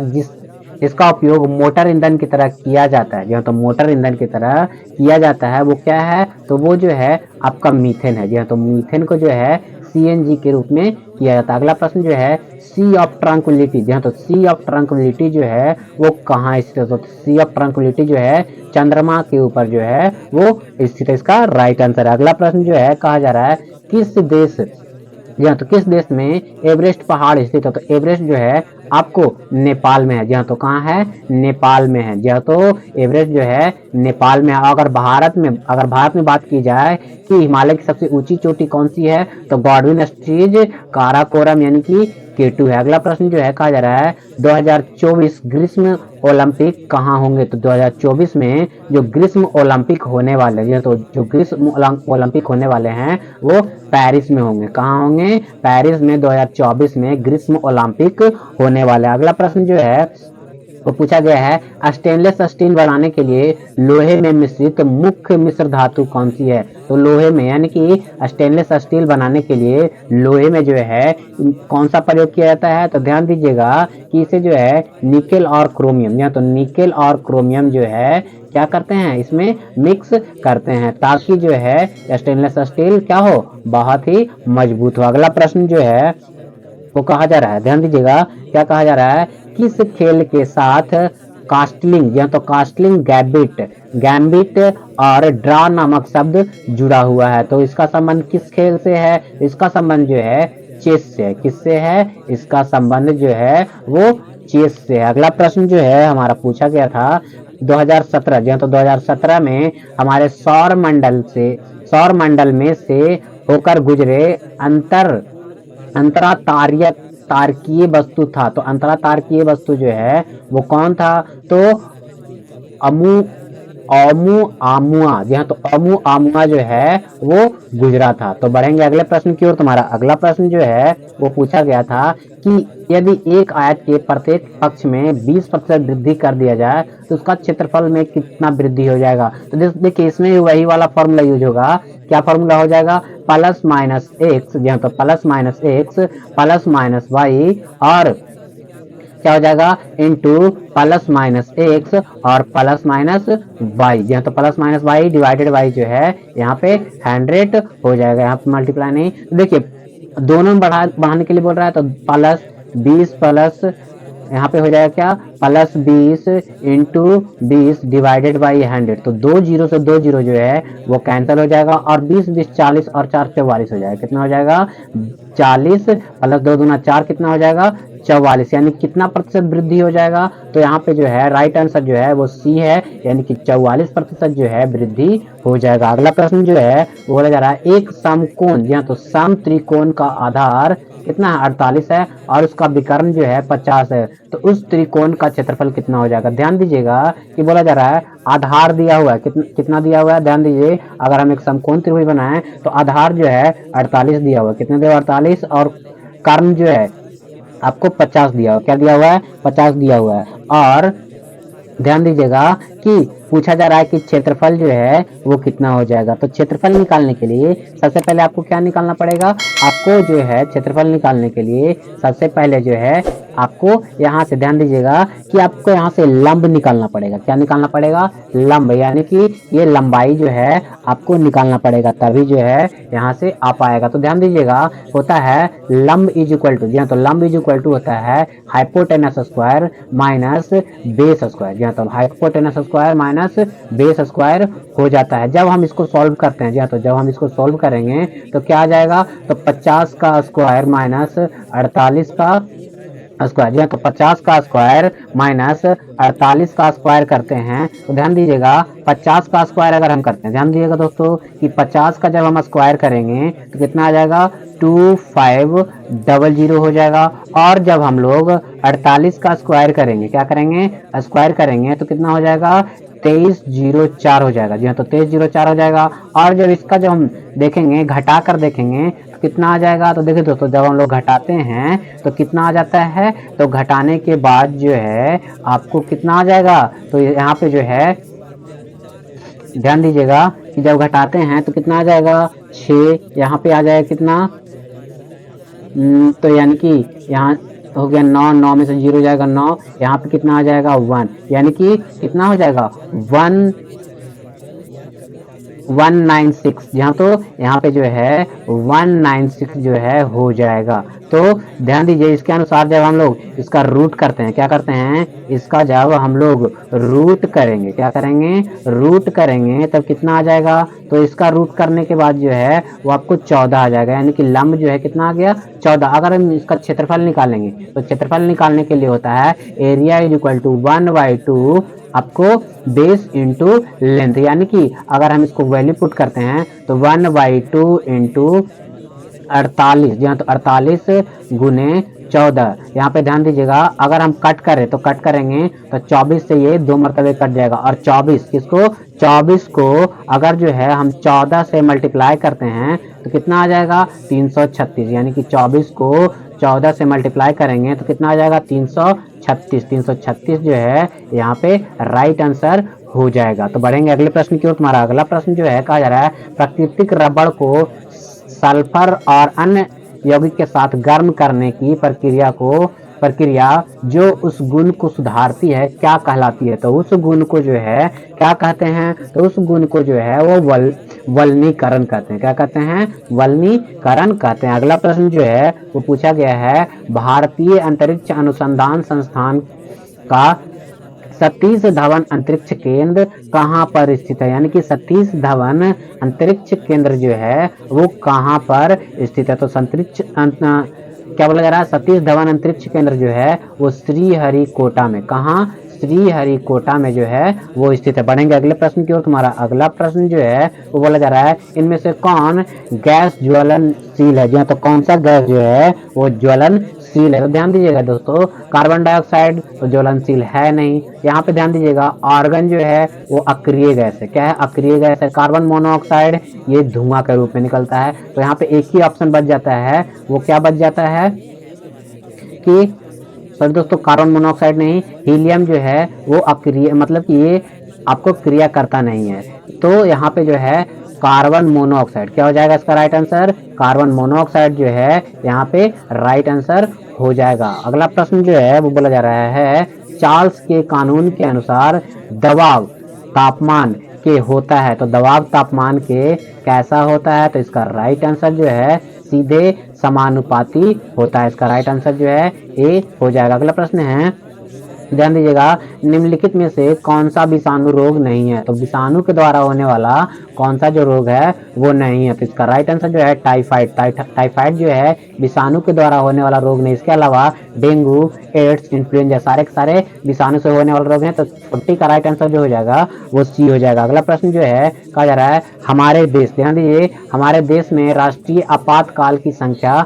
S1: जिसका उपयोग मोटर ईंधन की तरह किया जाता है, जी हाँ, तो मोटर ईंधन की तरह किया जाता है वो क्या है? तो वो जो है आपका मीथेन है। जी हाँ, तो मीथेन को जो है सीएनजी के रूप में किया जाता है। अगला प्रश्न जो है सी ऑफ ट्रंक्विलिटी, जी हाँ, तो सी ऑफ ट्रंक्विलिटी जो है वो कहाँ स्थित है? तो सी ऑफ ट्रंक्विलिटी जो है चंद्रमा के ऊपर जो है वो स्थित है, इसका राइट आंसर है। अगला प्रश्न जो है कहा जा रहा है किस देश, जी हाँ, तो किस देश में एवरेस्ट पहाड़ स्थित है? तो एवरेस्ट जो है आपको नेपाल में है। जी हाँ, तो कहाँ है? नेपाल में है। जी हाँ, तो एवरेस्ट जो है नेपाल में है। अगर भारत में बात की जाए कि हिमालय की सबसे ऊंची चोटी कौन सी है? तो गॉडविन अस्ट्रीज काराकोरम यानी कि K2 है। अगला प्रश्न जो है कहा जा रहा है 2024 ग्रीष्म ओलंपिक कहाँ होंगे। तो 2024 में जो ग्रीष्म ओलंपिक होने वाले हैं, तो जो ग्रीष्म ओलंपिक होने वाले हैं वो पेरिस में होंगे। कहाँ होंगे? पेरिस में 2024 में ग्रीष्म ओलंपिक होने वाले। अगला प्रश्न जो है वो पूछा गया है स्टेनलेस स्टील बनाने के लिए लोहे में मिश्रित मुख्य मिश्र धातु कौन सी है। तो लोहे में यानी कि स्टेनलेस स्टील बनाने के लिए लोहे में जो है कौन सा प्रयोग किया जाता है। तो ध्यान दीजिएगा कि इसे जो है निकेल और क्रोमियम, या तो निकेल और क्रोमियम जो है क्या करते हैं, इसमें मिक्स करते हैं ताकि जो है स्टेनलेस स्टील क्या हो, बहुत ही मजबूत हो। अगला प्रश्न जो है वो कहा जा रहा है, ध्यान दीजिएगा क्या कहा जा रहा है, किस खेल के साथ कास्टलिंग या तो कास्टलिंग गैम्बिट और ड्रा नामक शब्द जुड़ा हुआ है। तो इसका संबंध किस खेल से है? इसका संबंध जो है चेस से है। किससे है? इसका संबंध जो है वो चेस से है। अगला प्रश्न जो है हमारा पूछा गया था 2017 जो तो 2017 में हमारे सौर मंडल में से होकर गुजरे अंतरा तारकीय वस्तु था। तो अंतरा तारकीय वस्तु जो है वो कौन था? तो ओमुआमुआ, जी हाँ, तो ओमुआमुआ जो है वो गुजरा था। तो बढ़ेंगे अगले प्रश्न की ओर। तुम्हारा अगला प्रश्न जो है वो पूछा गया था कि यदि एक आयत के प्रत्येक पक्ष में 20% वृद्धि कर दिया जाए तो उसका क्षेत्रफल में कितना वृद्धि हो जाएगा। तो देखिए इसमें वही वाला फॉर्मूला यूज होगा। क्या फॉर्मूला हो जाएगा? प्लस माइनस एक्स, जी हाँ, तो plus minus x plus minus y और क्या हो जाएगा इंटू प्लस माइनस एक्स और प्लस माइनस वाई। जी हाँ, तो plus minus y divided by जो है यहाँ पे 100 हो जाएगा, यहाँ पे मल्टीप्लाई नहीं। तो देखिए दोनों बढ़ाने के लिए बोल रहा है तो प्लस 20 प्लस यहाँ पे हो जाएगा क्या, प्लस 20 इंटू 20 डिवाइडेड बाई 100। तो 2 जीरो से 2 जीरो जो है वो कैंसिल हो जाएगा और 20 20 40 और 4 44 हो जाएगा। कितना हो जाएगा? 40 प्लस 2 दूना 4 कितना हो जाएगा? 44। यानी कितना प्रतिशत वृद्धि हो जाएगा? तो यहाँ पे जो है राइट आंसर जो है वो सी है, यानी कि 44% जो है वृद्धि हो जाएगा। अगला प्रश्न जो है वो बोला जा रहा है एक समकोण, जी हाँ, तो सम त्रिकोण का आधार कितना है? 48 है और उसका विकर्ण जो है 50 है। तो उस त्रिकोण का क्षेत्रफल कितना हो जाएगा? ध्यान दीजिएगा कि बोला जा रहा है आधार दिया हुआ है, कितना दिया हुआ है? ध्यान दीजिए अगर हम एक समकोण त्रिभुज बनाएं तो आधार जो है 48 दिया हुआ है। कितना दिया हुआ? 48 और कर्ण जो है आपको 50 दिया हुआ। क्या दिया हुआ है? 50 दिया हुआ है। और ध्यान दीजिएगा कि पूछा जा रहा है कि क्षेत्रफल जो है वो कितना हो जाएगा। तो क्षेत्रफल निकालने के लिए सबसे पहले आपको क्या निकालना पड़ेगा? आपको जो है क्षेत्रफल निकालने के लिए सबसे पहले जो है आपको यहाँ से ध्यान दीजिएगा कि आपको यहाँ से लंब निकालना पड़ेगा। क्या निकालना पड़ेगा? लंब, यानी कि ये लंबाई जो है आपको निकालना पड़ेगा, तभी जो है यहाँ से आ पाएगा। तो ध्यान दीजिएगा होता है लंब इज इक्वल टू, जी हाँ, तो लंब इज इक्वल टू होता है hypotenuse square minus base square. जी हाँ, तो hypotenuse square minus base square हो जाता है जब हम इसको सॉल्व करते हैं। जी हाँ, तो जब हम इसको सॉल्व करेंगे तो क्या आ जाएगा? तो 50 का स्क्वायर माइनस 48 का स्क्वायर। जी हाँ, तो 50 का स्क्वायर माइनस 48 का स्क्वायर करते हैं। तो ध्यान दीजिएगा 50 का स्क्वायर अगर हम करते हैं, ध्यान दीजिएगा दोस्तों कि 50 का जब हम स्क्वायर करेंगे तो कितना आ जाएगा? 2500 हो जाएगा। और जब हम लोग 48 का स्क्वायर करेंगे, क्या करेंगे? स्क्वायर करेंगे तो कितना हो जाएगा? 2304 हो जाएगा। जी हाँ, तो 2304 हो जाएगा। और जब इसका जब हम देखेंगे घटा कर देखेंगे तो कितना आ जाएगा? तो देखिए दोस्तों जब हम लोग घटाते हैं तो कितना आ जाता है? तो घटाने के बाद जो है आपको कितना आ जाएगा? तो यहाँ पे जो है ध्यान दीजिएगा कि जब घटाते हैं तो कितना आ जाएगा? 6। यहाँ पे आ जाएगा कितना? तो यानी कि यहाँ हो गया 9, 9 में से 0 जाएगा 9, यहाँ पे कितना आ जाएगा? 1, यानी कि कितना हो जाएगा? 196। यहाँ तो यहाँ पे जो है 196 जो है हो जाएगा। तो ध्यान दीजिए इसके अनुसार जब हम लोग इसका रूट करते हैं, क्या करते हैं? इसका जब हम लोग रूट करेंगे, क्या करेंगे? रूट करेंगे तब कितना आ जाएगा? तो इसका रूट करने के बाद जो है वो आपको 14 आ जाएगा, यानी कि लंब जो है कितना आ गया? 14। अगर हम इसका क्षेत्रफल निकालेंगे तो क्षेत्रफल निकालने के लिए होता है एरिया इज इक्वल टू 1/2 आपको बेस इंटू लेंथ, यानी कि अगर हम इसको वैल्यू पुट करते हैं तो 1/2 इंटू 48। जी हाँ, तो 48 गुने 14, यहाँ पे ध्यान दीजिएगा, अगर हम कट करें तो कट करेंगे तो 24 से ये 2 मरतबे कट जाएगा, और 24 किसको, 24 को अगर जो है हम 14 से मल्टीप्लाई करते हैं तो कितना आ जाएगा 336, यानी कि 24 को 14 से मल्टीप्लाई करेंगे तो कितना आ जाएगा 336। 336 जो है यहाँ पे राइट आंसर हो जाएगा। तो बढ़ेंगे अगले प्रश्न की ओर। तुम्हारा अगला प्रश्न जो है कहा जा रहा है प्राकृतिक रबड़ को सल्फर और अन्य यौगिक के साथ गर्म करने की प्रक्रिया जो उस गुण को सुधारती है क्या कहलाती है। तो उस गुण को जो है क्या कहते हैं, तो उस गुण को जो है वो वल्नीकरण कहते हैं। क्या कहते हैं, वल्नीकरण कहते हैं। अगला प्रश्न जो है वो पूछा गया है भारतीय अंतरिक्ष अनुसंधान संस्थान का सतीश धवन अंतरिक्ष केंद्र कहाँ पर स्थित है, यानी कि सतीश धवन अंतरिक्ष केंद्र जो है वो कहाँ पर स्थित है। तो क्या बोला जा रहा है, सतीश धवन अंतरिक्ष केंद्र जो है वो श्रीहरिकोटा में, कहाँ, श्रीहरिकोटा में जो है वो स्थित है। बढ़ेंगे अगले प्रश्न की ओर। तुम्हारा अगला प्रश्न जो है वो बोला जा रहा है इनमें से कौन गैस ज्वलनशील है। जी हाँ, तो कौन सा गैस जो है वो ज्वलनशील है। तो ध्यान दीजिएगा दोस्तों, कार्बन डाइऑक्साइड तो ज्वलनशील है नहीं। यहाँ पे ध्यान दीजिएगा, आर्गन जो है वो अक्रिय गैस है। क्या है, अक्रिय गैस है। कार्बन मोनोऑक्साइड ये धुआं के रूप में निकलता है। तो यहाँ पे एक ही ऑप्शन बच जाता है, वो क्या बच जाता है कि सॉरी दोस्तों, कार्बन मोनोऑक्साइड नहीं, हीलियम जो है वो अक्रिय, मतलब कि ये आपको क्रिया करता नहीं है। तो यहाँ पे जो है कार्बन मोनोऑक्साइड क्या हो जाएगा इसका राइट आंसर, कार्बन मोनोऑक्साइड जो है यहाँ पे राइट आंसर हो जाएगा। अगला प्रश्न जो है वो बोला जा रहा है चार्ल्स के कानून के अनुसार दबाव तापमान के होता है। तो दबाव तापमान के कैसा होता है, तो इसका राइट आंसर जो है सीधे समानुपाती होता है। इसका राइट आंसर जो है ए हो जाएगा। अगला प्रश्न है, ध्यान दीजिएगा, निम्नलिखित में से कौन सा विषाणु रोग नहीं है। तो विषाणु के द्वारा होने वाला कौन सा जो रोग है वो नहीं है। तो इसका राइट आंसर जो है टाइफाइड। टाइफाइड जो है विषाणु के द्वारा होने वाला रोग नहीं। इसके अलावा डेंगू, एड्स, इन्फ्लुएंजा सारे के सारे विषाणु से होने वाले रोग हैं। तो 40 का राइट आंसर जो हो जाएगा वो सी हो जाएगा। अगला प्रश्न जो है कहा जा रहा है हमारे देश, ध्यान दीजिए, हमारे देश में राष्ट्रीय आपातकाल की संख्या,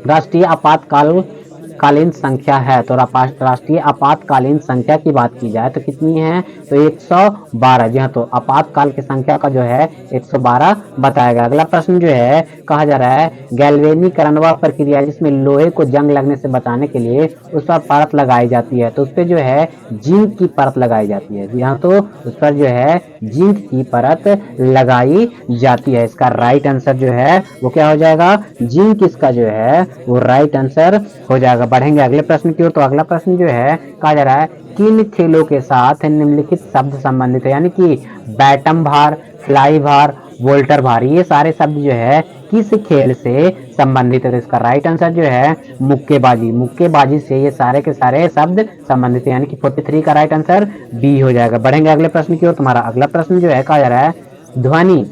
S1: राष्ट्रीय आपातकालीन संख्या है। तो राष्ट्रीय आपातकालीन संख्या की बात की जाए तो कितनी है, तो 112। जी हाँ, तो आपातकाल की संख्या का जो है 112 बताया गया। अगला प्रश्न जो है कहा जा रहा है गैल्वेनीकरण वह प्रक्रिया जिसमें लोहे को जंग लगने से बचाने के लिए उस पर परत लगाई जाती है। तो उस पर जो है जिंक की परत लगाई जाती है। जी हाँ, तो उस पर जो है जिंक की परत लगाई जाती है। इसका राइट आंसर जो है वो क्या हो जाएगा, जिंक इसका जो है वो राइट आंसर हो जाएगा। बढ़ेंगे अगले प्रश्न की ओर। तो अगला प्रश्न जो है कहा जा रहा है किन खेलों के साथ निम्नलिखित शब्द संबंधित है, यानी कि बैटम भार, फ्लाई भार, वोल्टर भार, ये सारे शब्द जो है किस खेल से संबंधित है। तो इसका राइट आंसर जो है मुक्केबाजी। मुक्केबाजी से ये सारे के सारे शब्द संबंधित है, यानी कि 43 का राइट आंसर बी हो जाएगा। बढ़ेंगे अगले प्रश्न की ओर। तुम्हारा अगला प्रश्न जो है कहा जा रहा है ध्वनि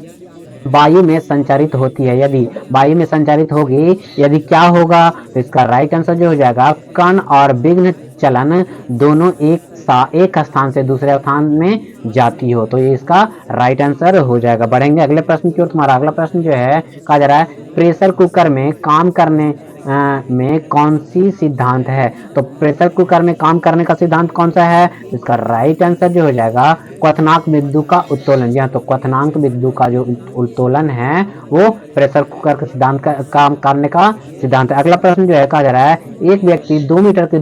S1: वायु में संचारित होती है, यदि वायु में संचारित होगी यदि क्या होगा, तो इसका राइट आंसर जो हो जाएगा कण और विघ्न चलन दोनों एक स्थान से दूसरे स्थान में जाती हो। तो ये इसका राइट आंसर हो जाएगा। बढ़ेंगे अगले प्रश्न की ओर। तुम्हारा अगला प्रश्न जो है कहा जा रहा है प्रेशर कुकर में काम करने में कौन सी सिद्धांत है। तो प्रेशर कुकर में काम करने का सिद्धांत कौन सा है, इसका राइट आंसर जो हो जाएगा क्वथनांक बिंदु का उत्तोलन। जी हाँ, तो क्वथनांक बिंदु का जो उत्तोलन है वो प्रेशर कुकर के सिद्धांत का काम करने का सिद्धांत है। अगला प्रश्न जो है कहा जा रहा है एक व्यक्ति 2 मीटर की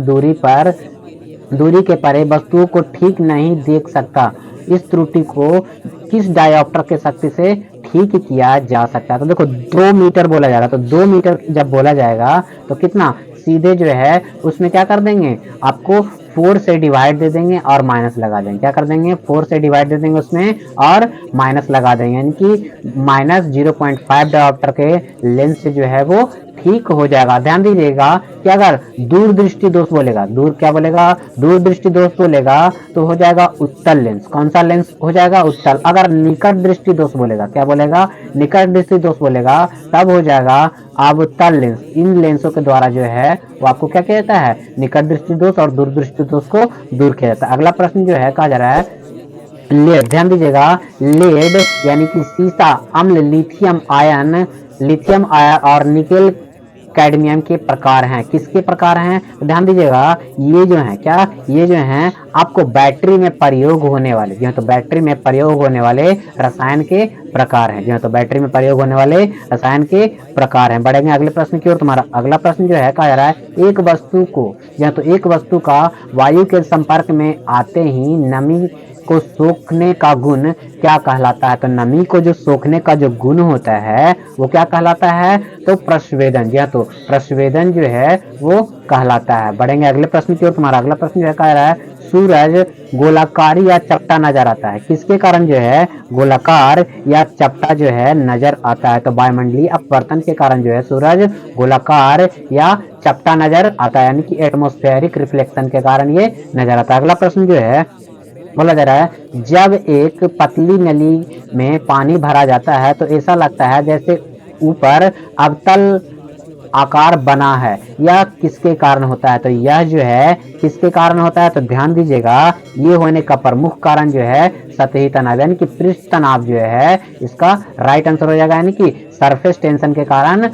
S1: दूरी के परे वस्तुओं को ठीक नहीं देख सकता, इस त्रुटि को किस डायोप्टर के शक्ति से ठीक किया जा सकता है। तो देखो 2 मीटर बोला जा रहा है, तो 2 मीटर जब बोला जाएगा तो कितना सीधे जो है उसमें क्या कर देंगे, आपको 4 से डिवाइड दे देंगे और माइनस लगा देंगे। क्या कर देंगे, 4 से डिवाइड दे देंगे उसमें और माइनस लगा देंगे, यानी कि माइनस 0.5 डायोप्टर के लेंस से जो है वो ठीक हो जाएगा। ध्यान दीजिएगा कि अगर दूरदृष्टि दोष बोलेगा, दूरदृष्टि दोष बोलेगा तो हो जाएगा उत्तल लेंस। कौन सा लेंस हो जाएगा, उत्तल। अगर निकट दृष्टि दोष बोलेगा, क्या बोलेगा, निकट दृष्टि दोष बोलेगा, तब हो जाएगा अवतल लेंस। इन लेंसों के द्वारा जो है वो आपको क्या किया जाता है, निकट दृष्टि दोष और दूरदृष्टि दोष को दूर किया जाता है। अगला प्रश्न जो है कहा जा रहा है लेड। ध्यान दीजिएगा, लेड यानी कि सीसा, अम्ल, लिथियम आयन और निकेल कैडमियम के प्रकार हैं। किसके प्रकार हैं? तो ध्यान दीजिएगा, ये जो है क्या, ये जो है आपको बैटरी में प्रयोग होने वाले, जो है तो बैटरी में प्रयोग होने वाले रसायन के प्रकार हैं, जो है तो बैटरी में प्रयोग होने वाले रसायन के प्रकार हैं। बढ़ेंगे अगले प्रश्न की ओर। तुम्हारा अगला प्रश्न जो है कहा जा रहा है, एक वस्तु को, जो है तो एक वस्तु का वायु के संपर्क में आते ही नमी को सोखने का गुण क्या कहलाता है? तो नमी को जो सोखने का जो गुण होता है वो क्या कहलाता है? तो प्रस्वेदन, जी हाँ, तो प्रस्वेदन जो है वो कहलाता है। बढ़ेंगे अगले प्रश्न की ओर। तुम्हारा अगला प्रश्न जो है कह रहा है, सूरज गोलाकार या चपटा नजर आता है, किसके कारण जो है गोलाकार या चपटा जो है नजर आता है? तो वायुमंडलीय अपवर्तन के कारण जो है सूरज गोलाकार या चपटा नजर आता है, यानी कि एटमॉस्फेरिक रिफ्लेक्शन के कारण ये नजर आता है। अगला प्रश्न जो है बोला जा रहा है, जब एक पतली नली में पानी भरा जाता है तो ऐसा लगता है जैसे ऊपर अवतल आकार बना है, यह किसके कारण होता है? तो यह जो है किसके कारण होता है? तो ध्यान दीजिएगा, ये होने का प्रमुख कारण जो है सतही तनाव, यानी कि पृष्ठ तनाव जो है इसका राइट आंसर हो जाएगा, यानी कि सरफेस टेंशन के कारण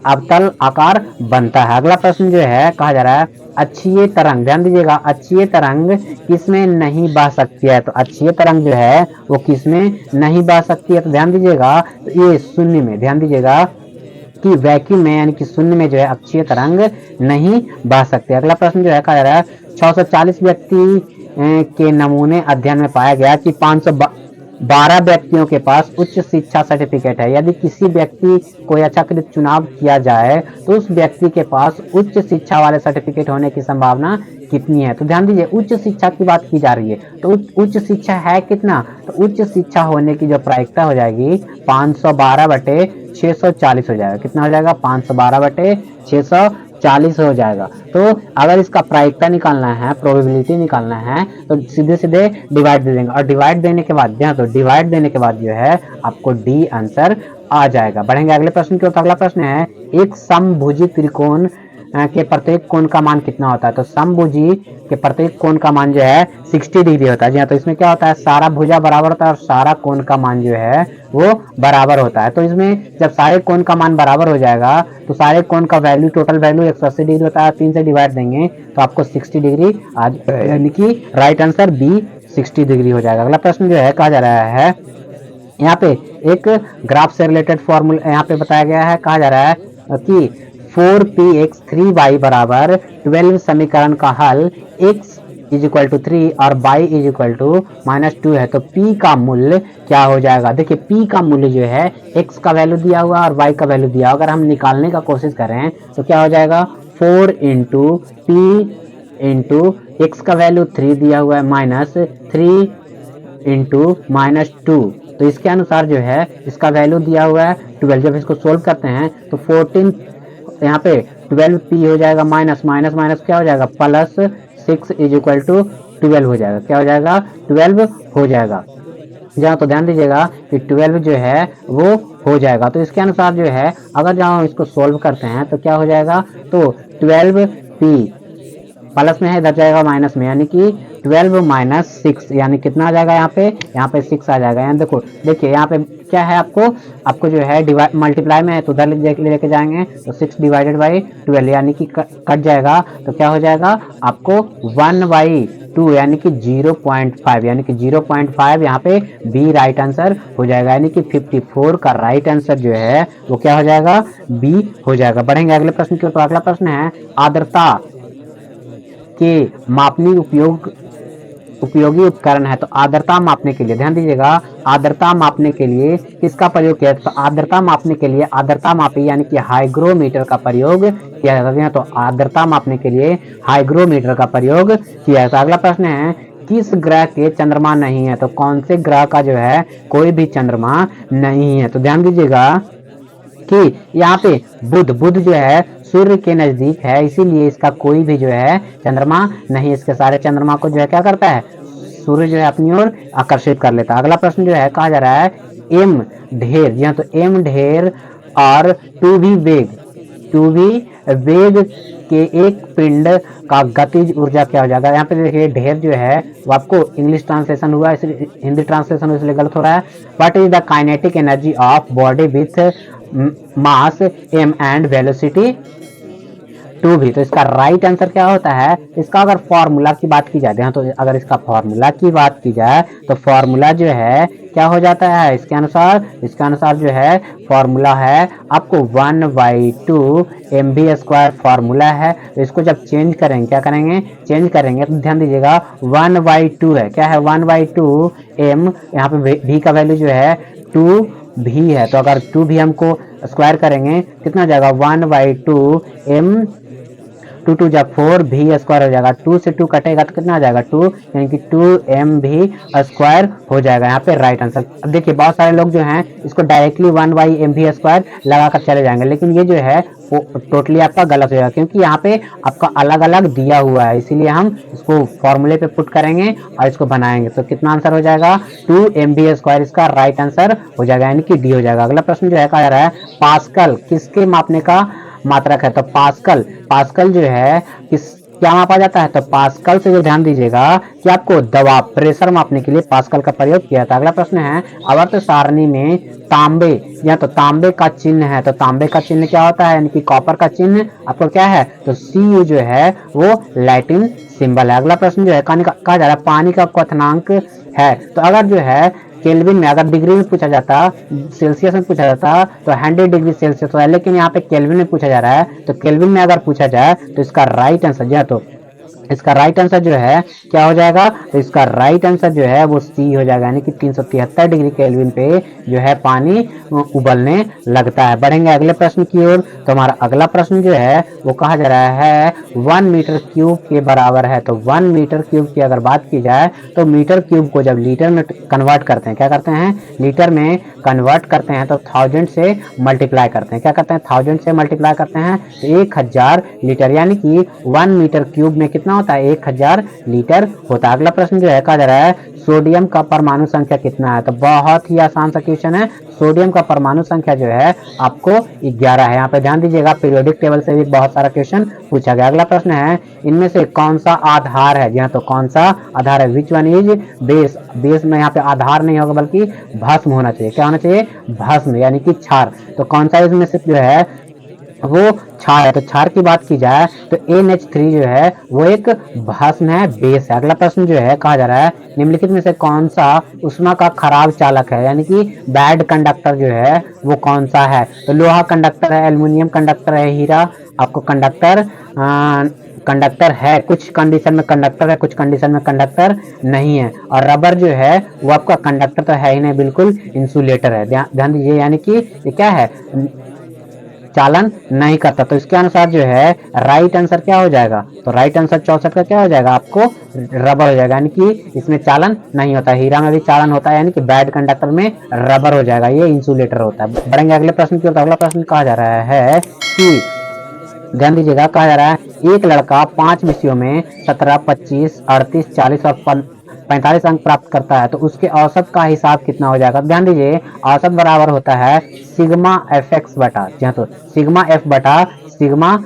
S1: अवतल आकार बनता है। अगला प्रश्न जो है कहा जा रहा है, अक्षीय तरंग, ध्यान दीजिएगा, अक्षीय तरंग किसमें नहीं बह सकती है? तो अक्षीय तरंग जो है वो किसमें नहीं बह सकती है? तो ध्यान दीजिएगा, तो ये शून्य में, ध्यान दीजिएगा कि वैक्यूम में, यानी कि शून्य में जो है अक्षीय तरंग नहीं बह सकते। अगला प्रश्न जो है कहा जा रहा है, 640 व्यक्ति के नमूने अध्ययन में पाया गया कि 512 व्यक्तियों के पास उच्च शिक्षा सर्टिफिकेट है। यदि किसी व्यक्ति को यथाकृत चुनाव किया जाए तो उस व्यक्ति के पास उच्च शिक्षा वाले सर्टिफिकेट होने की संभावना कितनी है? तो ध्यान दीजिए, उच्च शिक्षा की बात की जा रही है, तो उच्च शिक्षा है कितना? तो उच्च शिक्षा होने की जो प्रायिकता हो जाएगी 512/640 हो जाएगा। कितना हो जाएगा? 512/640 हो जाएगा। तो अगर इसका प्रायिकता निकालना है, प्रोबेबिलिटी निकालना है, तो सीधे सीधे डिवाइड दे देंगे, और डिवाइड देने के बाद, तो डिवाइड देने के बाद जो है आपको डी आंसर आ जाएगा। बढ़ेंगे अगले प्रश्न की ओर। अगला प्रश्न है, एक समभुजी त्रिकोण के प्रत्येक कोण का मान कितना होता है? तो समभुजी के प्रत्येक कोण का मान जो है 60 डिग्री होता है। जी हाँ, तो इसमें क्या होता है, सारा भुजा बराबर होता है और सारा कोण का मान जो है वो बराबर होता है। तो इसमें जब सारे कोण का मान बराबर हो जाएगा तो सारे कोण का वैल्यू, टोटल वैल्यू 180 डिग्री होता है। 3 से डिवाइड देंगे तो आपको 60 डिग्री आ, यानी कि राइट आंसर बी 60 डिग्री हो जाएगा। अगला प्रश्न जो है कहा जा रहा है, यहाँ पे एक ग्राफ से रिलेटेड फॉर्मूला यहाँ पे बताया गया है। कहा जा रहा है कि 4px 3y बराबर 12 समीकरण का हल x = 3 और y = -2 है, तो p का मूल्य क्या हो जाएगा? देखिए, p का मूल्य जो है x का वैल्यू दिया हुआ और y का वैल्यू दिया हुआ, अगर हम निकालने का कोशिश करें तो क्या हो जाएगा? 4 × p × x का वैल्यू 3 दिया हुआ है -3 × -2, तो इसके अनुसार जो है इसका वैल्यू दिया हुआ है 12। जब इसको सोल्व करते हैं तो 14, यहाँ पे 12p हो जाएगा, माइनस माइनस माइनस क्या हो जाएगा, +6 = 12 हो जाएगा। क्या हो जाएगा? 12 हो जाएगा। जहाँ तो ध्यान दीजिएगा कि 12 जो है वो हो जाएगा। तो इसके अनुसार जो है अगर जहाँ इसको सोल्व करते हैं तो क्या हो जाएगा, तो 12p प्लस में है, इधर जाएगा माइनस में, यानी कि 12 - 6, यानी कितना आ जाएगा यहाँ पे 6 आ जाएगा। यहाँ देखिए यहाँ पे क्या है, आपको जो है डिवाइड मल्टीप्लाई में है तो उधर लेके जाएंगे तो 6 / 12 यानी कि कट जाएगा, तो क्या हो जाएगा आपको 1/2 यानी कि 0.5, यानी कि 0.5 यहाँ पे बी राइट आंसर हो जाएगा, यानी कि 54 का राइट आंसर जो है वो क्या हो जाएगा, बी हो जाएगा। बढ़ेंगे अगले प्रश्न की ओर। तो अगला प्रश्न है, आर्द्रता के मापनी उपयोगी उपकरण है। तो आर्द्रता मापने के लिए ध्यान दीजिएगा, आर्द्रता मापने के लिए किसका प्रयोग किया? तो आर्द्रता मापने के लिए आर्द्रता मापी यानी कि हाइग्रोमीटर का प्रयोग किया जाता है। तो आर्द्रता मापने के लिए हाइग्रोमीटर का प्रयोग किया जाता है। अगला प्रश्न है, किस ग्रह के चंद्रमा नहीं है? तो कौन से ग्रह का जो है कोई भी चंद्रमा नहीं है? तो ध्यान दीजिएगा कि यहाँ पे बुध जो है सूर्य के नजदीक है, इसीलिए इसका कोई भी जो है चंद्रमा नहीं। इसके सारे चंद्रमा को जो है क्या करता है, सूर्य जो है अपनी ओर आकर्षित कर लेता है। अगला प्रश्न जो है कहा जा रहा है, एम ढेर, जी हाँ, तो एम ढेर और 2v वेग के एक पिंड का गतिज ऊर्जा क्या हो जाएगा? यहाँ पे देखिए ढेर जो है वो आपको इंग्लिश ट्रांसलेशन हुआ, इसलिए हिंदी ट्रांसलेशन इसलिए गलत हो रहा है। What is the kinetic energy of body with mass m and velocity 2 भी। तो इसका राइट आंसर क्या होता है? इसका अगर फॉर्मूला की बात की जाए तो अगर इसका फॉर्मूला की बात की जाए तो फॉर्मूला जो है क्या हो जाता है इसके अनुसार जो है फॉर्मूला है आपको 1/2 mv² फॉर्मूला है। तो इसको जब चेंज करेंगे, क्या करेंगे, चेंज करेंगे तो ध्यान दीजिएगा 1/2 है, क्या है 1/2 m, यहाँ पे v का वैल्यू जो है 2 भी है। तो अगर 2 भी हमको स्क्वायर करेंगे कितना हो जाएगा 1/2 m, 2 2 जा 4 भी स्क्वायर हो जाएगा, 2 से 2 कटेगा तो कितना आ जाएगा 2, यानी कि 2m भी स्क्वायर हो जाएगा। यहाँ पे राइट आंसर। अब देखिए बहुत सारे लोग जो हैं इसको डायरेक्टली 1/mv² लगाकर चले जाएंगे, लेकिन ये जो है वो टोटली आपका गलत हो जाएगा, क्योंकि यहाँ पे आपका अलग अलग दिया हुआ है, इसीलिए हम इसको फॉर्मूले पे पुट करेंगे और इसको बनाएंगे। तो कितना आंसर हो जाएगा 2mv², इसका राइट आंसर हो जाएगा, यानी कि डी हो जाएगा। अगला प्रश्न जो है कहा जा रहा है पास्कल किसके मापने का मात्रक है? तो पास्कल जो है किस क्या मापा जाता है? तो पास्कल से जो ध्यान दीजिएगा कि आपको दबाव प्रेशर मापने के लिए पास्कल का प्रयोग किया था। अगला प्रश्न है आवर्त सारणी में तांबे या तो तांबे का चिन्ह है, तो तांबे का चिन्ह क्या होता है, यानी कि कॉपर का चिन्ह आपको क्या है? तो Cu जो है वो लैटिन सिंबल है। अगला प्रश्न जो है कहा जा रहा है पानी का क्वथनांक है, तो अगर जो है केल्विन में, अगर डिग्री में पूछा जाता, सेल्सियस में पूछा जाता तो 100 डिग्री सेल्सियस है, लेकिन यहाँ पे केल्विन में पूछा जा रहा है। तो केल्विन में अगर पूछा जाए तो इसका राइट आंसर जो है, तो इसका राइट आंसर जो है क्या हो जाएगा? तो इसका राइट आंसर जो है वो सी हो जाएगा, यानी कि 373 डिग्री केल्विन पे जो है पानी उबलने लगता है। बढ़ेंगे अगले प्रश्न की ओर। तो हमारा अगला प्रश्न जो है वो कहा जा रहा है 1 मीटर क्यूब के बराबर है। तो 1 मीटर क्यूब की अगर बात की जाए तो मीटर क्यूब को जब लीटर में कन्वर्ट करते हैं, क्या करते हैं, लीटर में कन्वर्ट करते हैं तो 1000 से मल्टीप्लाई करते हैं। क्या करते हैं? 1000 से मल्टीप्लाई करते हैं तो 1000 लीटर, यानी कि 1 मीटर क्यूब में कितना होता है? 1000 लीटर होता है। अगला प्रश्न जो है कहा जा रहा है सोडियम का परमाणु संख्या कितना है? तो बहुत ही आसान सा क्वेश्चन है। सोडियम का परमाणु संख्या जो है आपको 11 है। यहाँ पे ध्यान दीजिएगा पीरियोडिक टेबल से भी बहुत सारा क्वेश्चन पूछा गया। अगला प्रश्न है इनमें से कौन सा आधार है? जी हाँ, तो कौन सा आधार है? Which one is base? Base में यहाँ पे आधार नहीं होगा बल्कि भस्म होना चाहिए। क्या होना चाहिए? भस्म, यानी कि क्षार। तो कौन सा इसमें से जो है वो क्षार है? तो क्षार की बात की जाए तो NH3 जो है वो एक भस्म है, बेस है। अगला प्रश्न जो है कहा जा रहा है निम्नलिखित में से कौन सा ऊष्मा का खराब चालक है, यानी कि बैड कंडक्टर जो है वो कौन सा है? तो लोहा कंडक्टर है, एल्युमिनियम कंडक्टर है, हीरा आपको कंडक्टर है, कुछ कंडीशन में कंडक्टर है, कुछ कंडीशन में कंडक्टर नहीं है। और रबर जो है वो आपका कंडक्टर तो है ही नहीं, बिल्कुल इंसुलेटर है। ध्यान दीजिए, यानी कि ये क्या है? चालन नहीं करता। तो इसके अनुसार जो है राइट आंसर क्या हो जाएगा? तो राइट आंसर 64 का क्या हो जाएगा? आपको रबर हो जाएगा, यानी कि इसमें चालन नहीं होता। हीरा में भी चालन होता है, यानी कि बैड कंडक्टर में रबर हो जाएगा, ये इंसुलेटर होता है। बढ़ेंगे अगले प्रश्न की ओर। अगला प्रश्न कहा जा रहा है कि ध्यान दीजिएगा, कहा जा रहा है एक लड़का 5 विषयों में 17, 25, 38, 40 और 45 अंक प्राप्त करता है, तो उसके औसत का हिसाब कितना हो जाएगा? ध्यान दीजिए औसत बराबर होता है सिग्मा fx बटा, जी हाँ, तो सिग्मा f बटा सिग्मा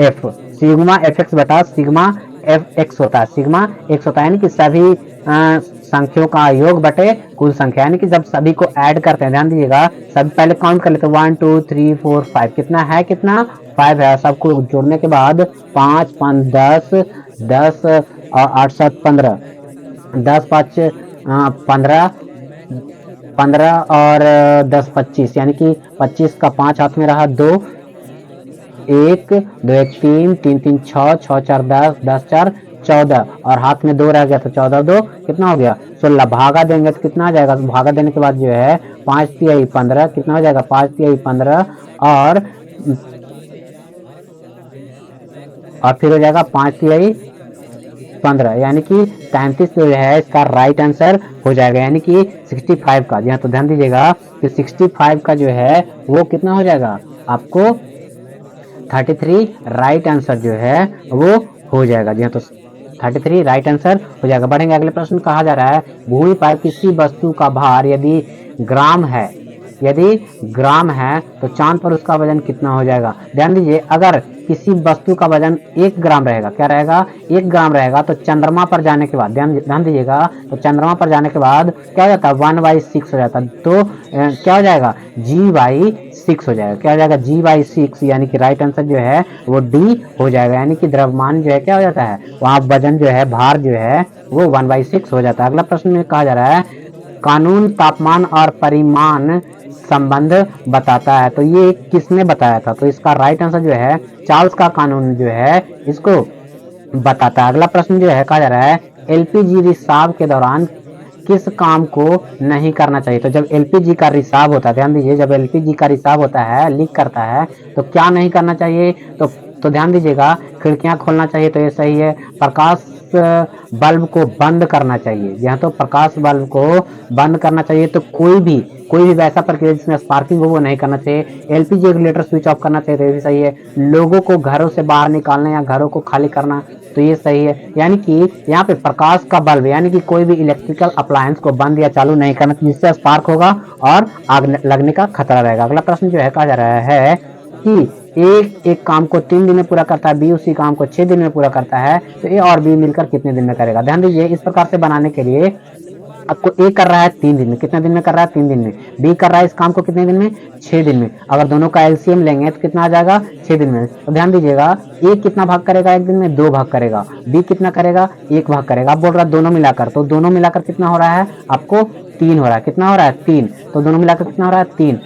S1: fx बटा सिग्मा fx होता है, सिग्मा x होता है, यानी कि सभी संख्याओं का योग बटे कुल संख्या, यानी कि जब सभी को ऐड करते हैं, ध्यान दीजिएगा सभी पहले काउंट कर लेते हैं 1 2 3 4 5, कितना है? कितना 5 है। सबको जोड़ने के बाद 5 5 10 10 और 8 7 15, 10 5 15 15 और 10 25, यानी कि 25 का 5 हाथ में रहा, 2 1 2 1 3 3 3 6 6 4 10 10 4 14 और हाथ में 2 रह गया, तो 14 2 कितना हो गया? 16। भागा देंगे तो कितना आ जाएगा? तो भागा देने के बाद जो है 5 तिहाई 15, कितना हो जाएगा? 5 तिहाई 15 और फिर हो जाएगा 5 तिहाई 15, यानी कि 33 जो है इसका राइट आंसर हो जाएगा, यानी कि 65 का। यहाँ तो ध्यान दीजिएगा कि 65 का जो है वो कितना हो जाएगा? आपको 33 राइट आंसर जो है वो हो जाएगा। जी हाँ, तो 33 राइट आंसर हो जाएगा। बढ़ेंगे अगले प्रश्न। कहा जा रहा है भूमि पर किसी वस्तु का भार यदि ग्राम है, यदि ग्राम है तो चांद पर उसका वजन कितना हो जाएगा। ध्यान दीजिए, अगर किसी वस्तु का वजन 1 ग्राम रहेगा, क्या रहेगा, 1 ग्राम रहेगा, तो चंद्रमा पर जाने के बाद, ध्यान दीजिएगा, तो चंद्रमा पर जाने के बाद क्या हो जाता है, 1/6 हो जाता है। तो क्या हो जाएगा, G/6 हो जाएगा। क्या हो जाएगा, G/6, यानी कि राइट आंसर जो है वो डी हो जाएगा। यानी कि द्रव्यमान जो है क्या हो जाता है, वहाँ वजन जो है, भार जो है वो 1/6 हो जाता है। अगला प्रश्न में कहा जा रहा है, कानून तापमान और परिमाण संबंध बताता है। तो ये किसने बताया था, तो इसका राइट आंसर जो है चार्ल्स का कानून जो है इसको बताता है। अगला प्रश्न जो है कहा जा रहा है, एलपीजी रिसाव के दौरान किस काम को नहीं करना चाहिए। तो जब एलपीजी का रिसाव होता है, ध्यान दीजिए, जब एलपीजी का रिसाव होता है, लीक करता है, तो क्या नहीं करना चाहिए। तो ध्यान दीजिएगा, खिड़कियां खोलना चाहिए, तो ये सही है। प्रकाश बल्ब को बंद करना चाहिए, यहाँ तो प्रकाश बल्ब को बंद करना चाहिए। तो कोई भी वैसा प्रक्रिया जिसमें स्पार्किंग हो वो नहीं करना चाहिए। एलपीजी रेगुलेटर स्विच ऑफ करना चाहिए, तो ये भी सही है। लोगों को घरों से बाहर निकालना या घरों को खाली करना, तो ये सही है। यानी कि यहाँ पे प्रकाश का बल्ब, यानी कि कोई भी इलेक्ट्रिकल अप्लायंस को बंद या चालू नहीं करना, जिससे स्पार्क होगा और आग लगने का खतरा रहेगा। अगला प्रश्न जो है कहा जा रहा है कि एक काम को 3 दिन में पूरा करता है, बी उसी काम को 6 दिन में पूरा करता है, तो ए और बी मिलकर कितने दिन में करेगा। ध्यान दीजिए, इस प्रकार से बनाने के लिए आपको ए कर रहा है 3 दिन में, कितने दिन में कर रहा है, 3 दिन में। बी कर रहा है इस काम को कितने दिन में, 6 दिन में। अगर दोनों का एलसीएम लेंगे तो कितना आ जाएगा, 6 दिन में। तो ध्यान दीजिएगा, ए कितना भाग करेगा एक दिन में, 2 भाग करेगा। बी कितना करेगा, 1 भाग करेगा। आप बोल रहा है दोनों मिलाकर, तो दोनों मिलाकर कितना हो रहा है आपको, 3 हो रहा है। कितना हो रहा है, 3। तो दोनों मिलाकर कितना हो रहा है, 3।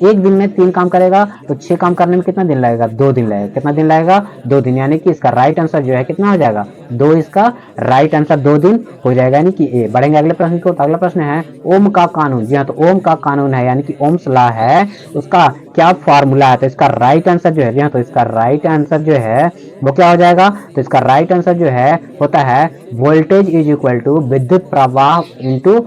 S1: एक दिन में 3 काम करेगा, तो 6 काम करने में कितना दिन लगेगा, 2 दिन लगेगा। कितना दिन लगेगा, 2 दिन। यानी कि इसका राइट आंसर जो है कितना हो जाएगा, 2। इसका राइट आंसर 2 दिन हो जाएगा, यानी कि ए। बढ़ेंगे अगले प्रश्न को। अगला प्रश्न है, ओम का कानून। जी हाँ, तो ओम का कानून है, यानी कि ओम्स लॉ है, उसका क्या फॉर्मूला है। तो इसका राइट आंसर जो है, जी हाँ, तो इसका राइट आंसर जो है वो क्या हो जाएगा, तो इसका राइट आंसर जो है होता है, वोल्टेज इज इक्वल टू विद्युत प्रवाह इंटू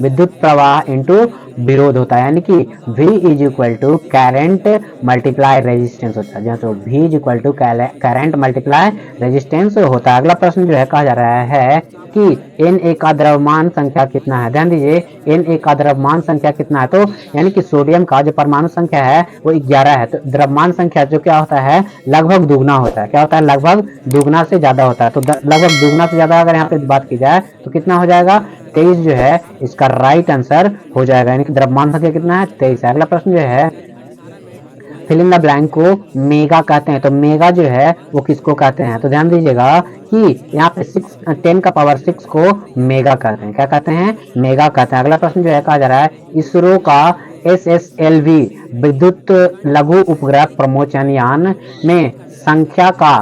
S1: विद्युत प्रवाह इंटू विरोध होता है। यानी कि V is equal to current multiply resistance होता है। तो V is equal to current multiply resistance होता है। अगला प्रश्न जो है कहा जा रहा है कि Na का द्रव्यमान संख्या कितना है। ध्यान दीजिए, Na का द्रव्यमान संख्या कितना है, तो यानी कि सोडियम का जो परमाणु संख्या है वो 11 है। तो द्रव्यमान संख्या जो क्या होता है, लगभग दुगना होता है। क्या होता है, लगभग दुगना से ज्यादा होता है। तो लगभग दुगना से ज्यादा अगर यहाँ पे बात की जाए तो कितना हो जाएगा, 23 जो है इसका राइट आंसर हो जाएगा। यानी कि द्रव्यमान संख्या कितना है, 23 है। अगला प्रश्न जो है, फिल इन द ब्लैंक को मेगा कहते हैं। तो मेगा जो है वो किसको कहते हैं, तो ध्यान दीजिएगा कि यहाँ पे 10 का पावर 6 को मेगा कहते हैं। क्या कहते हैं, मेगा कहते हैं। अगला प्रश्न जो है कहा जा रहा है, इसरो का SSLV विद्युत लघु उपग्रह प्रमोचन यान में संख्या का,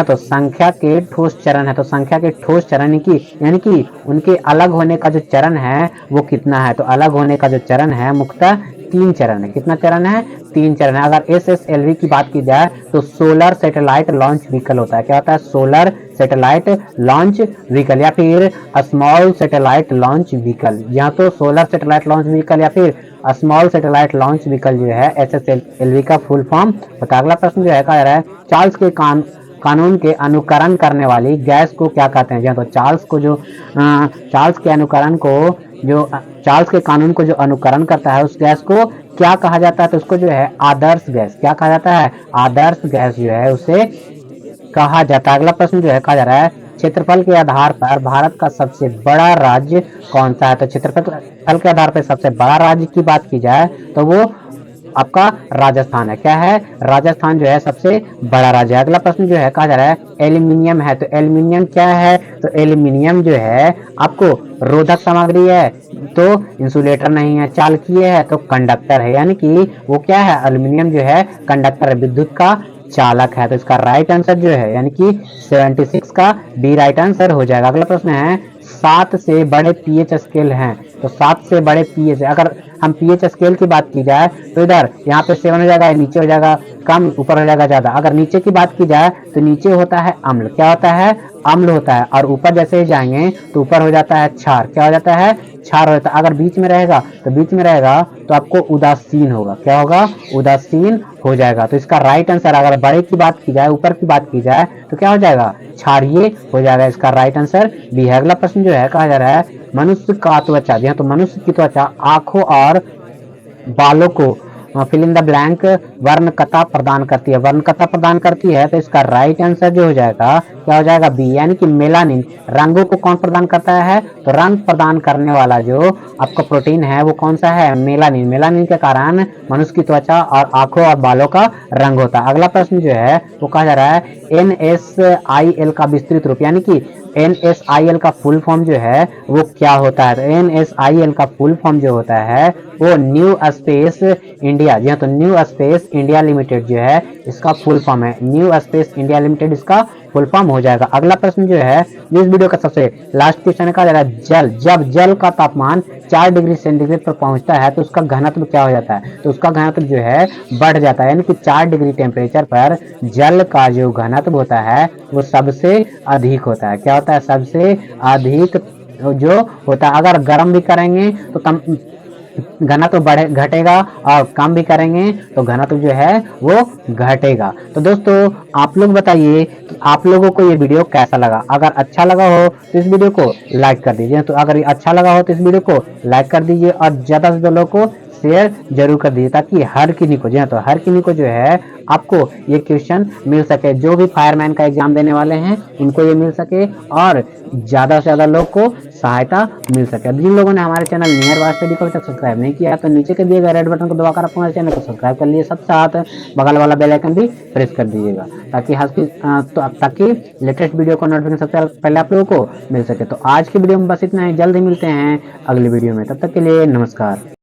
S1: तो संख्या के ठोस चरण है। तो संख्या के ठोस चरण की, यानी कि उनके अलग होने का जो चरण है वो कितना है। तो अलग होने का जो चरण है मुख्यतः 3 चरण है। कितना चरण है, 3 चरण है। अगर SSLV की बात की जाए तो सोलर सैटेलाइट लॉन्च व्हीकल होता है। क्या होता है, सोलर सैटेलाइट लॉन्च व्हीकल या फिर स्मॉल सैटेलाइट लॉन्च व्हीकल। या तो सोलर सैटेलाइट लॉन्च व्हीकल या फिर स्मॉल सैटेलाइट लॉन्च व्हीकल जो है SSLV का फुल फॉर्म होता है। अगला प्रश्न जो है कह रहा है, चार्ल्स के कानून के अनुकरण करने वाली गैस को क्या कहते हैं। तो चार्ल्स के कानून को जो अनुकरण करता है उस गैस को क्या कहा जाता है, तो उसको जो है आदर्श गैस, क्या कहा जाता है, आदर्श गैस जो है उसे कहा जाता है। अगला प्रश्न जो है कहा जा रहा है, क्षेत्रफल के आधार पर भारत का सबसे बड़ा राज्य कौन सा है। तो क्षेत्रफल के आधार पर सबसे बड़ा राज्य की बात की जाए तो वो आपका राजस्थान है। क्या है, राजस्थान जो है सबसे बड़ा राज्य है। अगला प्रश्न जो है कहा जा रहा है, एल्यूमिनियम है। तो एल्यूमिनियम क्या है, तो एल्यूमिनियम जो है आपको रोधक सामग्री है, तो इंसुलेटर नहीं है। चालकीय है तो कंडक्टर है, यानी कि वो क्या है, एल्यूमिनियम जो है कंडक्टर है, विद्युत का चालक है। तो इसका राइट आंसर जो है यानी कि 76 का बी राइट आंसर हो जाएगा। अगला प्रश्न है, 7 से बड़े पीएच स्केल हैं। तो 7 से बड़े पीएच, अगर हम पीएच स्केल की बात की जाए तो इधर यहाँ पे 7 हो जाएगा, नीचे हो जाएगा कम, ऊपर हो जाएगा ज्यादा। अगर नीचे की बात की जाए तो नीचे होता है अम्ल, क्या होता है, अम्ल होता है। और ऊपर जैसे ही जाएंगे तो ऊपर हो जाता है क्षार, क्या हो जाता है, क्षार हो जाता है। अगर बीच में रहेगा तो आपको उदासीन होगा, क्या होगा, उदासीन हो जाएगा। तो इसका राइट आंसर, अगर बड़े की बात की जाए, ऊपर की बात की जाए तो क्या हो जाएगा, क्षारीय हो जाएगा। इसका राइट आंसर बी है। अगला प्रश्न जो है कहा जा रहा है, मनुष्य का त्वचा, जी हाँ, तो मनुष्य की त्वचा आंखों और बालों को फिल इन द ब्लैंक वर्णकता प्रदान करती है। वर्णकता प्रदान करती है तो इसका राइट आंसर जो हो जाएगा क्या हो जाएगा, बी, यानी कि मेलानिन। रंगों को कौन प्रदान करता है, तो रंग प्रदान करने वाला जो आपका प्रोटीन है वो कौन सा है, मेलानिन। मेलानिन के कारण मनुष्य की त्वचा और आंखों और बालों का रंग होता है। अगला प्रश्न जो है वो कहा जा रहा है NSIL का विस्तृत रूप, यानी कि NSIL का फुल फॉर्म जो है वो क्या होता है। तो NSIL का फुल फॉर्म जो होता है वो न्यू स्पेस इंडिया, जी हाँ, तो न्यू स्पेस इंडिया लिमिटेड जो है इसका फुल फॉर्म है। न्यू स्पेस इंडिया लिमिटेड इसका फुल फॉर्म हो जाएगा। अगला प्रश्न जो है इस वीडियो का सबसे लास्ट क्वेश्चन है, कहा जा रहा है जल, जब जल का तापमान 4 डिग्री सेंटीग्रेड पर पहुंचता है तो उसका घनत्व क्या हो जाता है, तो उसका घनत्व जो है बढ़ जाता है। यानी कि 4 डिग्री टेम्परेचर पर जल का जो घनत्व होता है वो सबसे अधिक होता है। क्या होता है, सबसे अधिक जो होता है। अगर गर्म भी करेंगे तो कम घनत्व बढ़े घटेगा, और कम भी करेंगे तो घनत्व जो है वो घटेगा। तो दोस्तों आप लोग बताइए कि आप लोगों को ये वीडियो कैसा लगा। अगर अच्छा लगा हो तो इस वीडियो को लाइक कर दीजिए, तो अगर अच्छा लगा हो तो इस वीडियो को लाइक कर दीजिए और ज़्यादा से ज़्यादा लोगों को शेयर जरूर कर दीजिए, ताकि हर किसी को जो है, तो हर किसी को जो है आपको ये क्वेश्चन मिल सके। जो भी फायरमैन का एग्जाम देने वाले हैं उनको ये मिल सके और ज़्यादा से ज़्यादा लोग को सहायता मिल सके। अब जिन लोगों ने हमारे चैनल नियर बाय स्टडी को अभी तक सब्सक्राइब नहीं किया तो नीचे के दिए गए रेड बटन को दबाकर आप हमारे चैनल को सब्सक्राइब कर लिए, साथ बगल वाला बेल आइकन भी प्रेस कर दीजिएगा, ताकि लेटेस्ट वीडियो को नोटिफिकेशन सबसे पहले आप लोगों को मिल सके। तो आज की वीडियो में बस इतना ही, जल्द ही मिलते हैं अगली वीडियो में, तब तक के लिए नमस्कार।